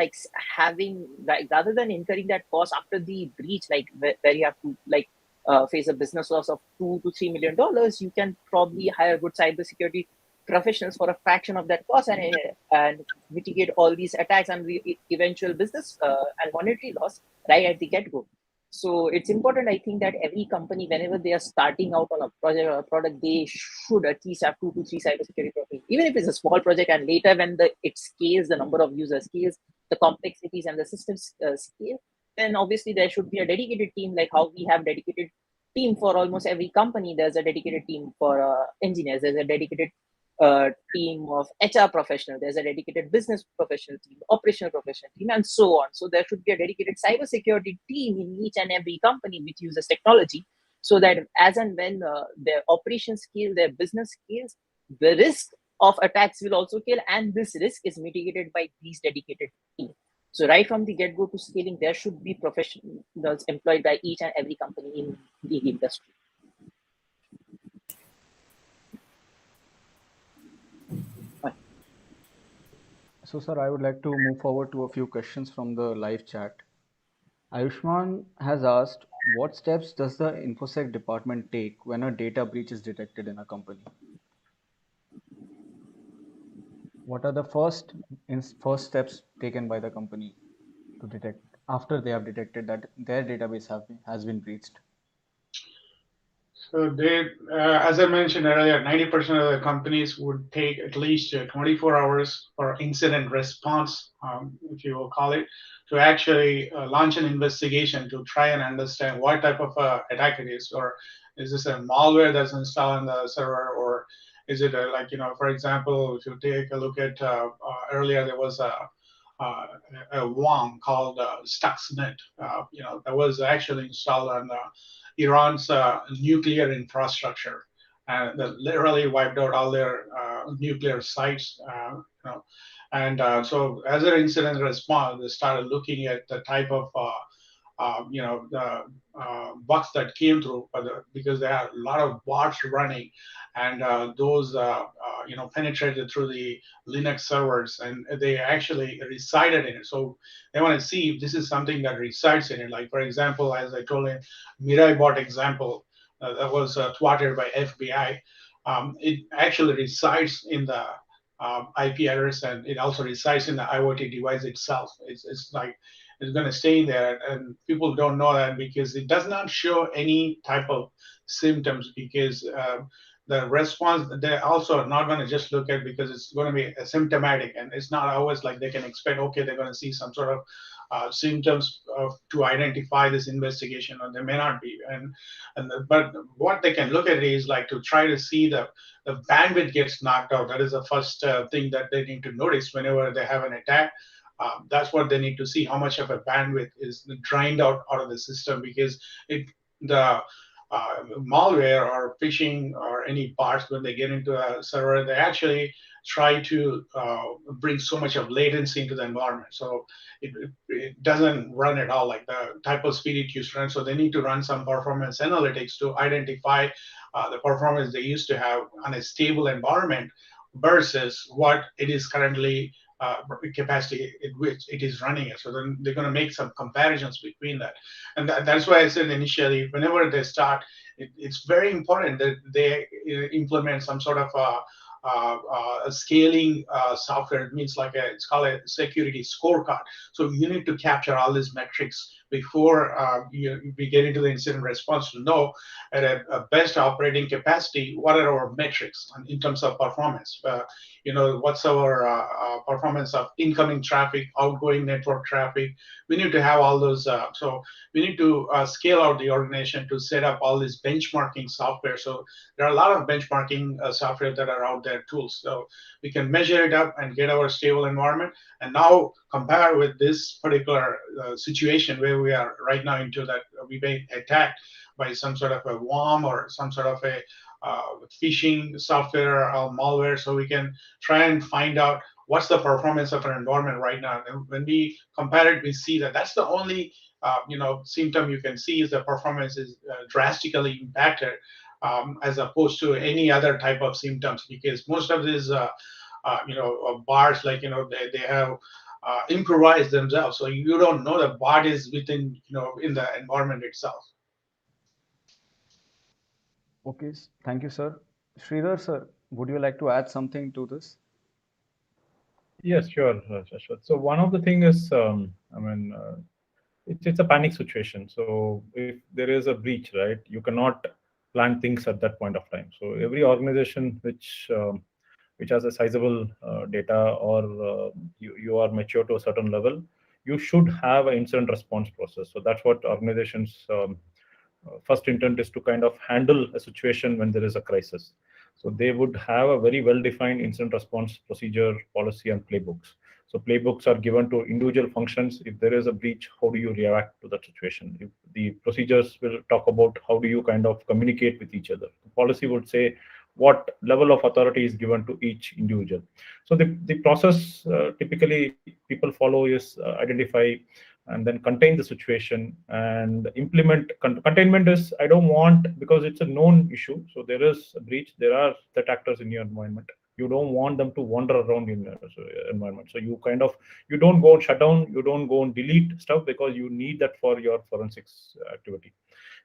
incurring that cost after the breach, like where you have to face a business loss of $2 to $3 million, you can probably hire good cybersecurity professionals for a fraction of that cost and mitigate all these attacks and the eventual business and monetary loss right at the get-go. So it's important, I think, that every company, whenever they are starting out on a project or a product, they should at least have 2 to 3 cybersecurity professionals, even if it's a small project. And later, when it scales, the number of users scales, the complexities and the systems scale, then obviously there should be a dedicated team, like how we have dedicated team for almost every company. There's a dedicated team for engineers. There's a dedicated team of HR professional. There's a dedicated business professional team, operational professional team, and so on. So there should be a dedicated cybersecurity team in each and every company which uses technology, so that as and when their operations scale, their business scales, the risk of attacks will also scale, and this risk is mitigated by these dedicated teams. So right from the get-go to scaling, there should be professionals employed by each and every company in the industry. So, sir, I would like to move forward to a few questions from the live chat. Ayushman has asked, what steps does the InfoSec department take when a data breach is detected in a company? What are the first steps taken by the company to detect after they have detected that their database has been breached? So they, as I mentioned earlier, 90% of the companies would take at least 24 hours for incident response, if you will call it, to actually launch an investigation to try and understand what type of attack it is, or is this a malware that's installed on the server, or is it for example, if you take a look at earlier, there was a worm called Stuxnet, that was actually installed on Iran's nuclear infrastructure, and that literally wiped out all their nuclear sites. So as an incident response, they started looking at the type of the bugs that came through, because there are a lot of bots running, and those penetrated through the Linux servers, and they actually resided in it. So they want to see if this is something that resides in it. Like, for example, as I told you, Mirai bot example that was thwarted by FBI. It actually resides in the IP address, and it also resides in the IoT device itself. It's like it's going to stay there, and people don't know that because it does not show any type of symptoms, because the response, they also are not going to just look at, because it's going to be asymptomatic, and it's not always like they can expect, okay, they're going to see some sort of symptoms to identify this investigation, or they may not be. But what they can look at is like to try to see the bandwidth gets knocked out. That is the first thing that they need to notice whenever they have an attack. That's what they need to see, how much of a bandwidth is drained out of the system, because the malware or phishing or any parts, when they get into a server, they actually try to bring so much of latency into the environment. So it doesn't run at all like the type of speed it used to run. So they need to run some performance analytics to identify the performance they used to have on a stable environment versus what it is currently capacity at which it is running it. So then they're going to make some comparisons between that. And that's why I said initially, whenever they start, it's very important that they implement some sort of a scaling software. It means it's called a security scorecard. So you need to capture all these metrics before we get into the incident response, to know at a best operating capacity what are our metrics in terms of performance. What's our performance of incoming traffic, outgoing network traffic. We need to have all those. So we need to scale out the organization to set up all this benchmarking software. So there are a lot of benchmarking software that are out there, tools. So we can measure it up and get our stable environment. And now compare with this particular situation where we are right now, into that we've been attacked by some sort of a worm or some sort of a phishing software or malware. So we can try and find out what's the performance of our environment right now. And when we compare it, we see that that's the only symptom you can see, is the performance is drastically impacted, as opposed to any other type of symptoms, because most of these bars, they have improvised themselves, so you don't know the bot is within in the environment itself. Okay, thank you, sir. Sridhar, sir, would you like to add something to this? Yes, sure, Shashwat. So one of the thing is, it's a panic situation. So if there is a breach, right, you cannot plan things at that point of time. So every organization which has a sizable data, or you are mature to a certain level, you should have an incident response process. So that's what organizations first intent is, to kind of handle a situation when there is a crisis. So they would have a very well defined incident response procedure, policy, and playbooks. So playbooks are given to individual functions. If there is a breach, how do you react to that situation? If the procedures will talk about how do you kind of communicate with each other. The policy would say what level of authority is given to each individual. So the process typically people follow is identify and then contain the situation and implement. Containment is, I don't want, because it's a known issue. So there is a breach, there are threat actors in your environment. You don't want them to wander around in your environment. So you kind of, you don't go and shut down, you don't go and delete stuff, because you need that for your forensics activity.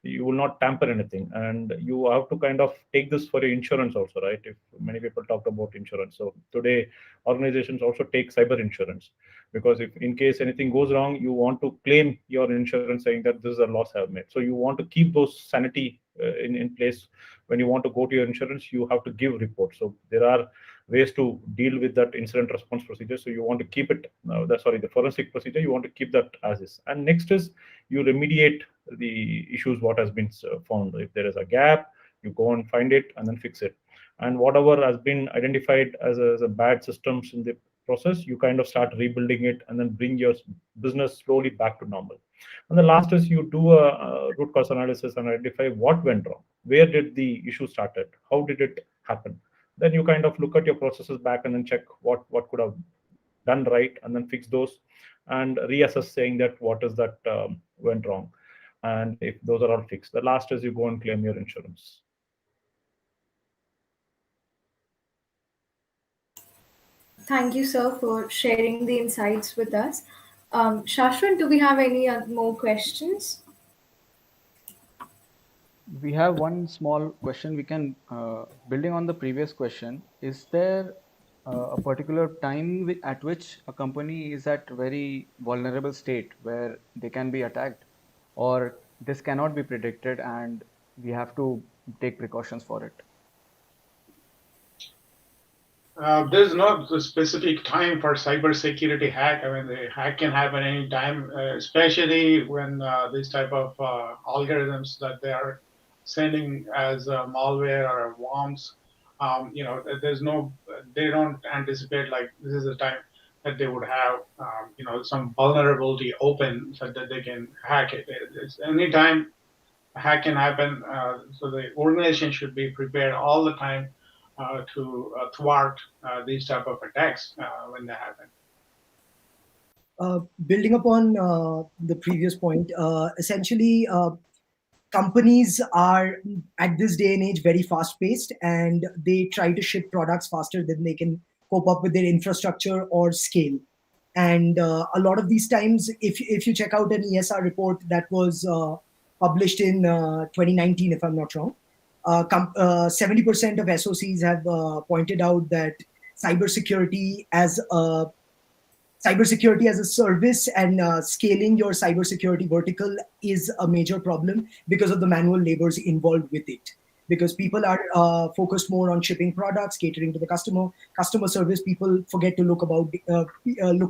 You will not tamper anything, and you have to kind of take this for your insurance also, right? If many people talked about insurance, so today organizations also take cyber insurance, because if in case anything goes wrong, you want to claim your insurance saying that this is a loss I have made. So you want to keep those sanity in place. When you want to go to your insurance, you have to give reports. So there are ways to deal with that incident response procedure. So you want to keep it, the forensic procedure, you want to keep that as is. And next is you remediate the issues what has been found. If there is a gap, you go and find it and then fix it. And whatever has been identified as a bad systems in the process, you kind of start rebuilding it and then bring your business slowly back to normal. And the last is you do a root cause analysis and identify what went wrong. Where did the issue started? How did it happen? Then you kind of look at your processes back and then check what could have done right, and then fix those and reassess, saying that what is that went wrong. And if those are all fixed, the last is you go and claim your insurance. Thank you, sir, for sharing the insights with us. Shashwat, do we have any more questions? We have one small question. We can, building on the previous question, is there a particular time at which a company is at very vulnerable state where they can be attacked, or this cannot be predicted and we have to take precautions for it? There's no specific time for cybersecurity hack. I mean, the hack can happen anytime, especially when these type of algorithms that they are sending as malware or worms. There's no, they don't anticipate like this is the time that they would have, some vulnerability open so that they can hack it. It's anytime a hack can happen. So the organization should be prepared all the time to thwart these type of attacks when they happen. Building upon the previous point, essentially, companies are at this day and age very fast paced, and they try to ship products faster than they can cope up with their infrastructure or scale. And a lot of these times, if you check out an ESR report that was published in 2019, if I'm not wrong, 70% of SOCs have pointed out that cybersecurity as a service and scaling your cybersecurity vertical is a major problem because of the manual labors involved with it. Because people are focused more on shipping products, catering to the customer service. People forget to look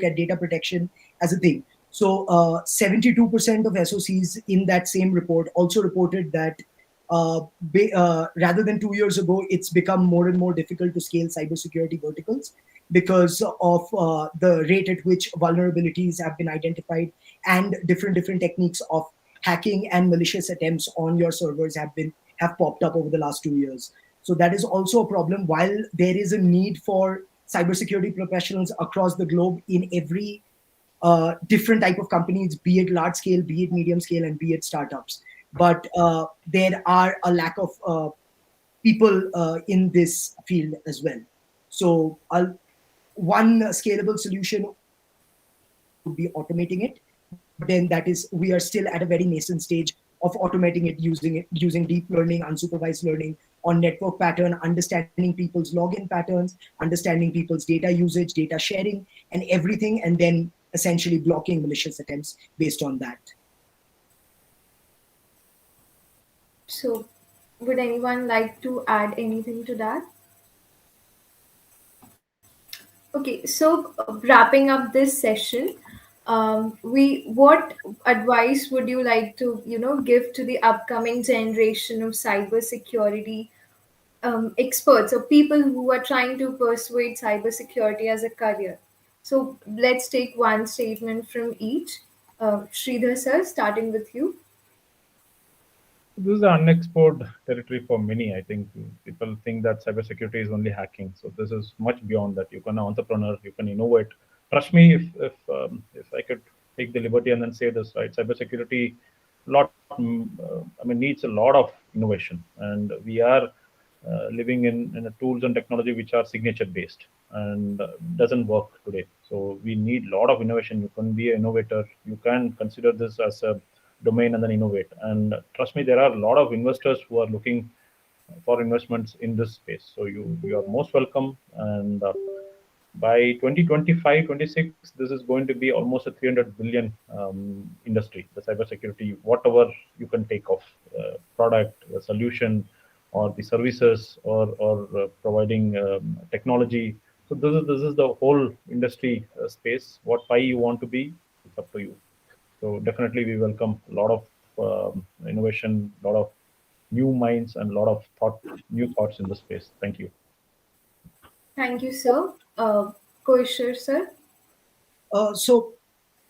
at data protection as a thing. So 72% of SOCs in that same report also reported that rather than 2 years ago, it's become more and more difficult to scale cybersecurity verticals because of the rate at which vulnerabilities have been identified, and different techniques of hacking and malicious attempts on your servers have popped up over the last 2 years. So that is also a problem. While there is a need for cybersecurity professionals across the globe in every different type of companies, be it large scale, be it medium scale, and be it startups. But there are a lack of people in this field as well. So one scalable solution would be automating it. But then we are still at a very nascent stage of automating it using deep learning, unsupervised learning on network pattern, understanding people's login patterns, understanding people's data usage, data sharing, and everything, and then essentially blocking malicious attempts based on that. So, would anyone like to add anything to that? Okay, so wrapping up this session, what advice would you like to give to the upcoming generation of cybersecurity experts or people who are trying to persuade cybersecurity as a career? So let's take one statement from each. Sridhar sir, starting with you. This is an unexplored territory for many. I think people think that cybersecurity is only hacking. So this is much beyond that. You can an entrepreneur, you can innovate. Trust me, if I could take the liberty and then say this, right? Cybersecurity, I mean, needs a lot of innovation, and we are living in a tools and technology which are signature based and doesn't work today. So we need a lot of innovation. You can be an innovator. You can consider this as a domain and then innovate. And trust me, there are a lot of investors who are looking for investments in this space. So you are most welcome. And by 2025-26, this is going to be almost a 300 billion industry, the cybersecurity, whatever you can take of product, a solution, or the services, or providing technology. So this is the whole industry space. What pie you want to be, it's up to you. So definitely we welcome a lot of innovation, a lot of new minds, and a lot of new thoughts in the space. Thank you. Thank you, sir. Koishore sir. So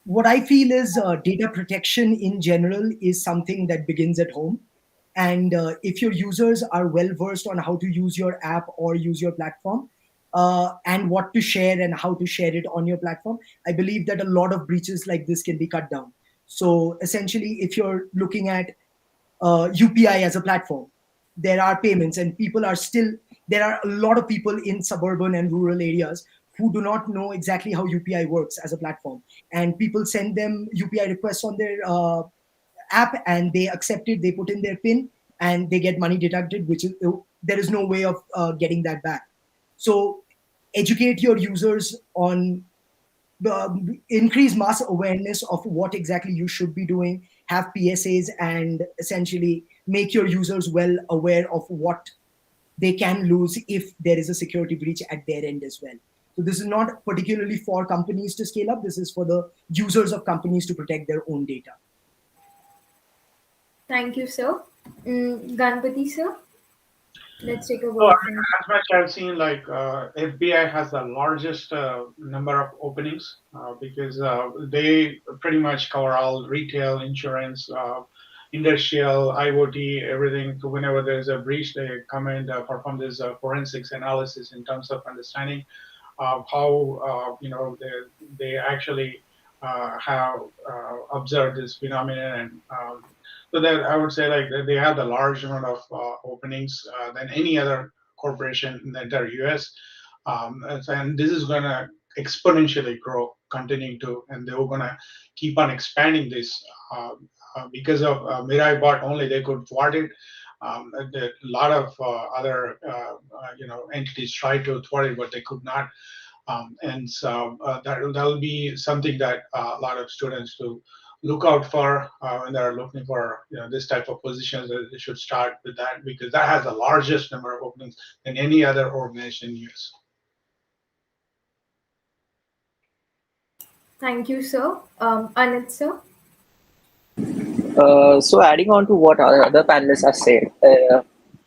what I feel is data protection in general is something that begins at home. And if your users are well versed on how to use your app or use your platform, and what to share and how to share it on your platform, I believe that a lot of breaches like this can be cut down. So essentially, if you're looking at UPI as a platform, there are payments, and there are a lot of people in suburban and rural areas who do not know exactly how UPI works as a platform. And people send them UPI requests on their app, and they accept it, they put in their PIN, and they get money deducted, which is, there is no way of getting that back. So educate your users on increase mass awareness of what exactly you should be doing, have PSAs, and essentially make your users well aware of what they can lose if there is a security breach at their end as well. So this is not particularly for companies to scale up. This is for the users of companies to protect their own data. Thank you, sir. Ganapathi sir. Let's take a So, word from. as much I've seen, like FBI has the largest number of openings because they pretty much cover all retail, insurance, industrial, IoT, everything. So whenever there's a breach, they come and perform this forensics analysis in terms of understanding how they actually have observed this phenomenon. And so that I would say, like, they have the large amount of openings than any other corporation in the entire US. And this is going to exponentially grow, continuing to, and they're going to keep on expanding this because of Mirai bot only they could thwart it. A lot of other entities tried to thwart it, but they could not. And so that'll be something that a lot of students to look out for when they're looking for this type of positions. They should start with that because that has the largest number of openings than any other organization in US. Thank you, sir. Anit sir. So adding on to what our other panelists have said,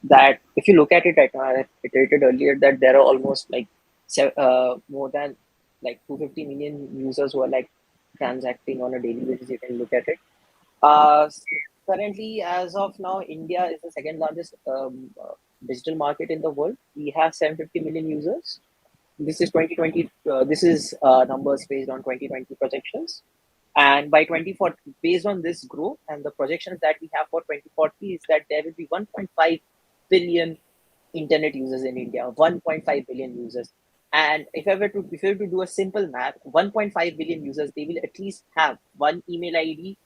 that if you look at it right now, I iterated earlier that there are almost like more than like 250 million users who are like transacting on a daily basis. You can look at it. Currently, as of now, India is the second largest digital market in the world. We have 750 million users. This is 2020. This is numbers based on 2020 projections. And by 2040, based on this growth and the projections that we have for 2040, is that there will be 1.5 billion internet users in India, 1.5 billion users. And if I were to do a simple math, 1.5 billion users, they will at least have one email ID,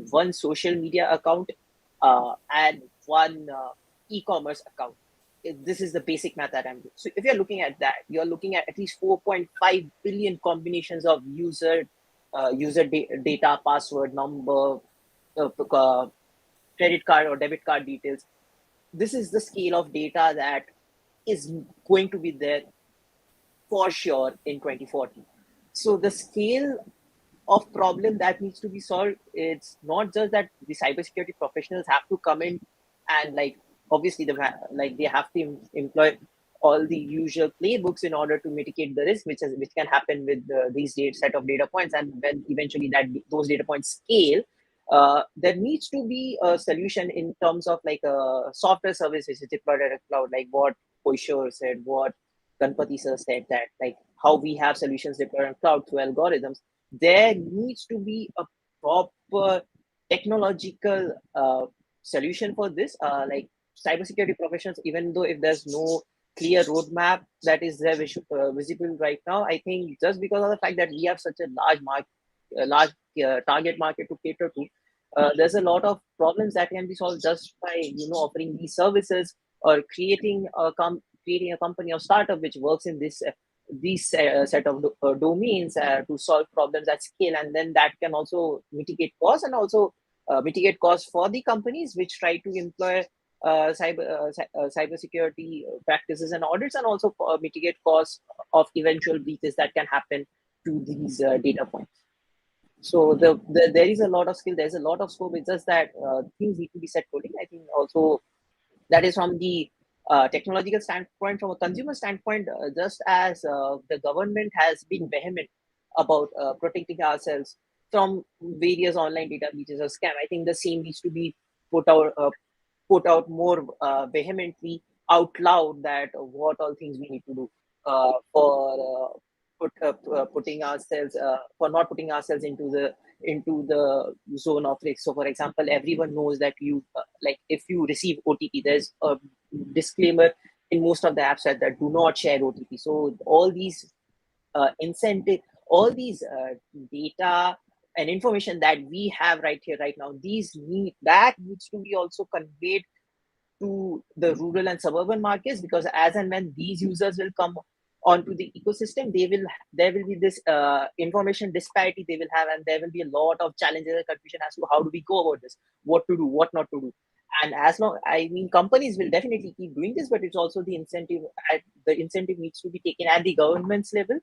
one social media account, and one e-commerce account. This is the basic math that I'm doing. So if you're looking at that, you're looking at least 4.5 billion combinations of user data, password, number, credit card or debit card details. this is the scale of data that is going to be there for sure in 2040. So the scale of problem that needs to be solved, it's not just that the cybersecurity professionals have to come in and like obviously they have to employ all the usual playbooks in order to mitigate the risk which can happen with these set of data points, and when eventually those data points scale, there needs to be a solution in terms of like a software service which is deployed at a cloud, like what Koishore said, what Ganapathi sir said, that like how we have solutions deployed on cloud through algorithms. There needs to be a proper technological solution for this. Like cybersecurity professionals, even though if there's no clear roadmap that is there visible right now, I think just because of the fact that we have such a large target market to cater to, there's a lot of problems that can be solved just by offering these services or creating a company or startup which works in these set of domains to solve problems at scale, and then that can also mitigate costs and also mitigate costs for the companies which try to employ cybersecurity practices and audits, and also mitigate costs of eventual breaches that can happen to these data points. So there is a lot of skill, there's a lot of scope. It's just that things need to be set coding. I think also that is from the technological standpoint. From a consumer standpoint, just as the government has been vehement about protecting ourselves from various online data breaches or scam, I think the same needs to be put out more vehemently out loud, that what all things we need to do for putting ourselves for not putting ourselves into the zone of risk. So for example, everyone knows that you like if you receive OTP, there's a disclaimer in most of the apps that do not share OTP. So all these incentive, all these data and information that we have right here right now, needs to be also conveyed to the rural and suburban markets, because as and when these users will come onto the ecosystem, there will be this information disparity they will have, and there will be a lot of challenges and confusion as to how do we go about this, what to do, what not to do. And companies will definitely keep doing this, but it's also the incentive. The incentive needs to be taken at the government's level,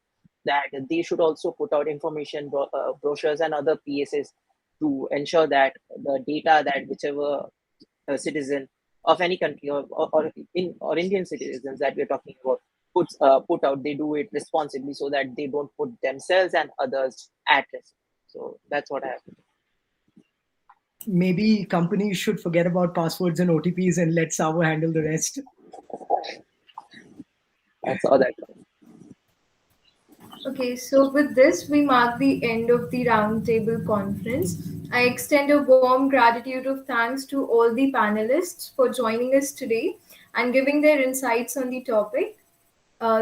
that they should also put out information brochures and other PSAs to ensure that the data that whichever citizen of any country or Indian citizens that we're talking about put out, they do it responsibly so that they don't put themselves and others at risk. So that's what I have. Maybe companies should forget about passwords and OTPs and let Savo handle the rest. That's all that. Okay, so with this, we mark the end of the roundtable conference. I extend a warm gratitude of thanks to all the panelists for joining us today and giving their insights on the topic.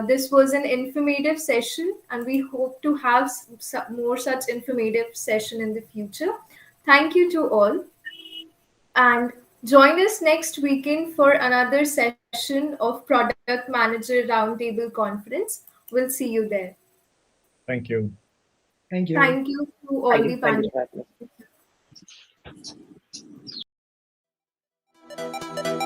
This was an informative session, and we hope to have more such informative session in the future. Thank you to all, and join us next weekend for another session of Product Manager Roundtable Conference. We'll see you there. Thank you. Thank you. Thank you to all the Thank you. panelists.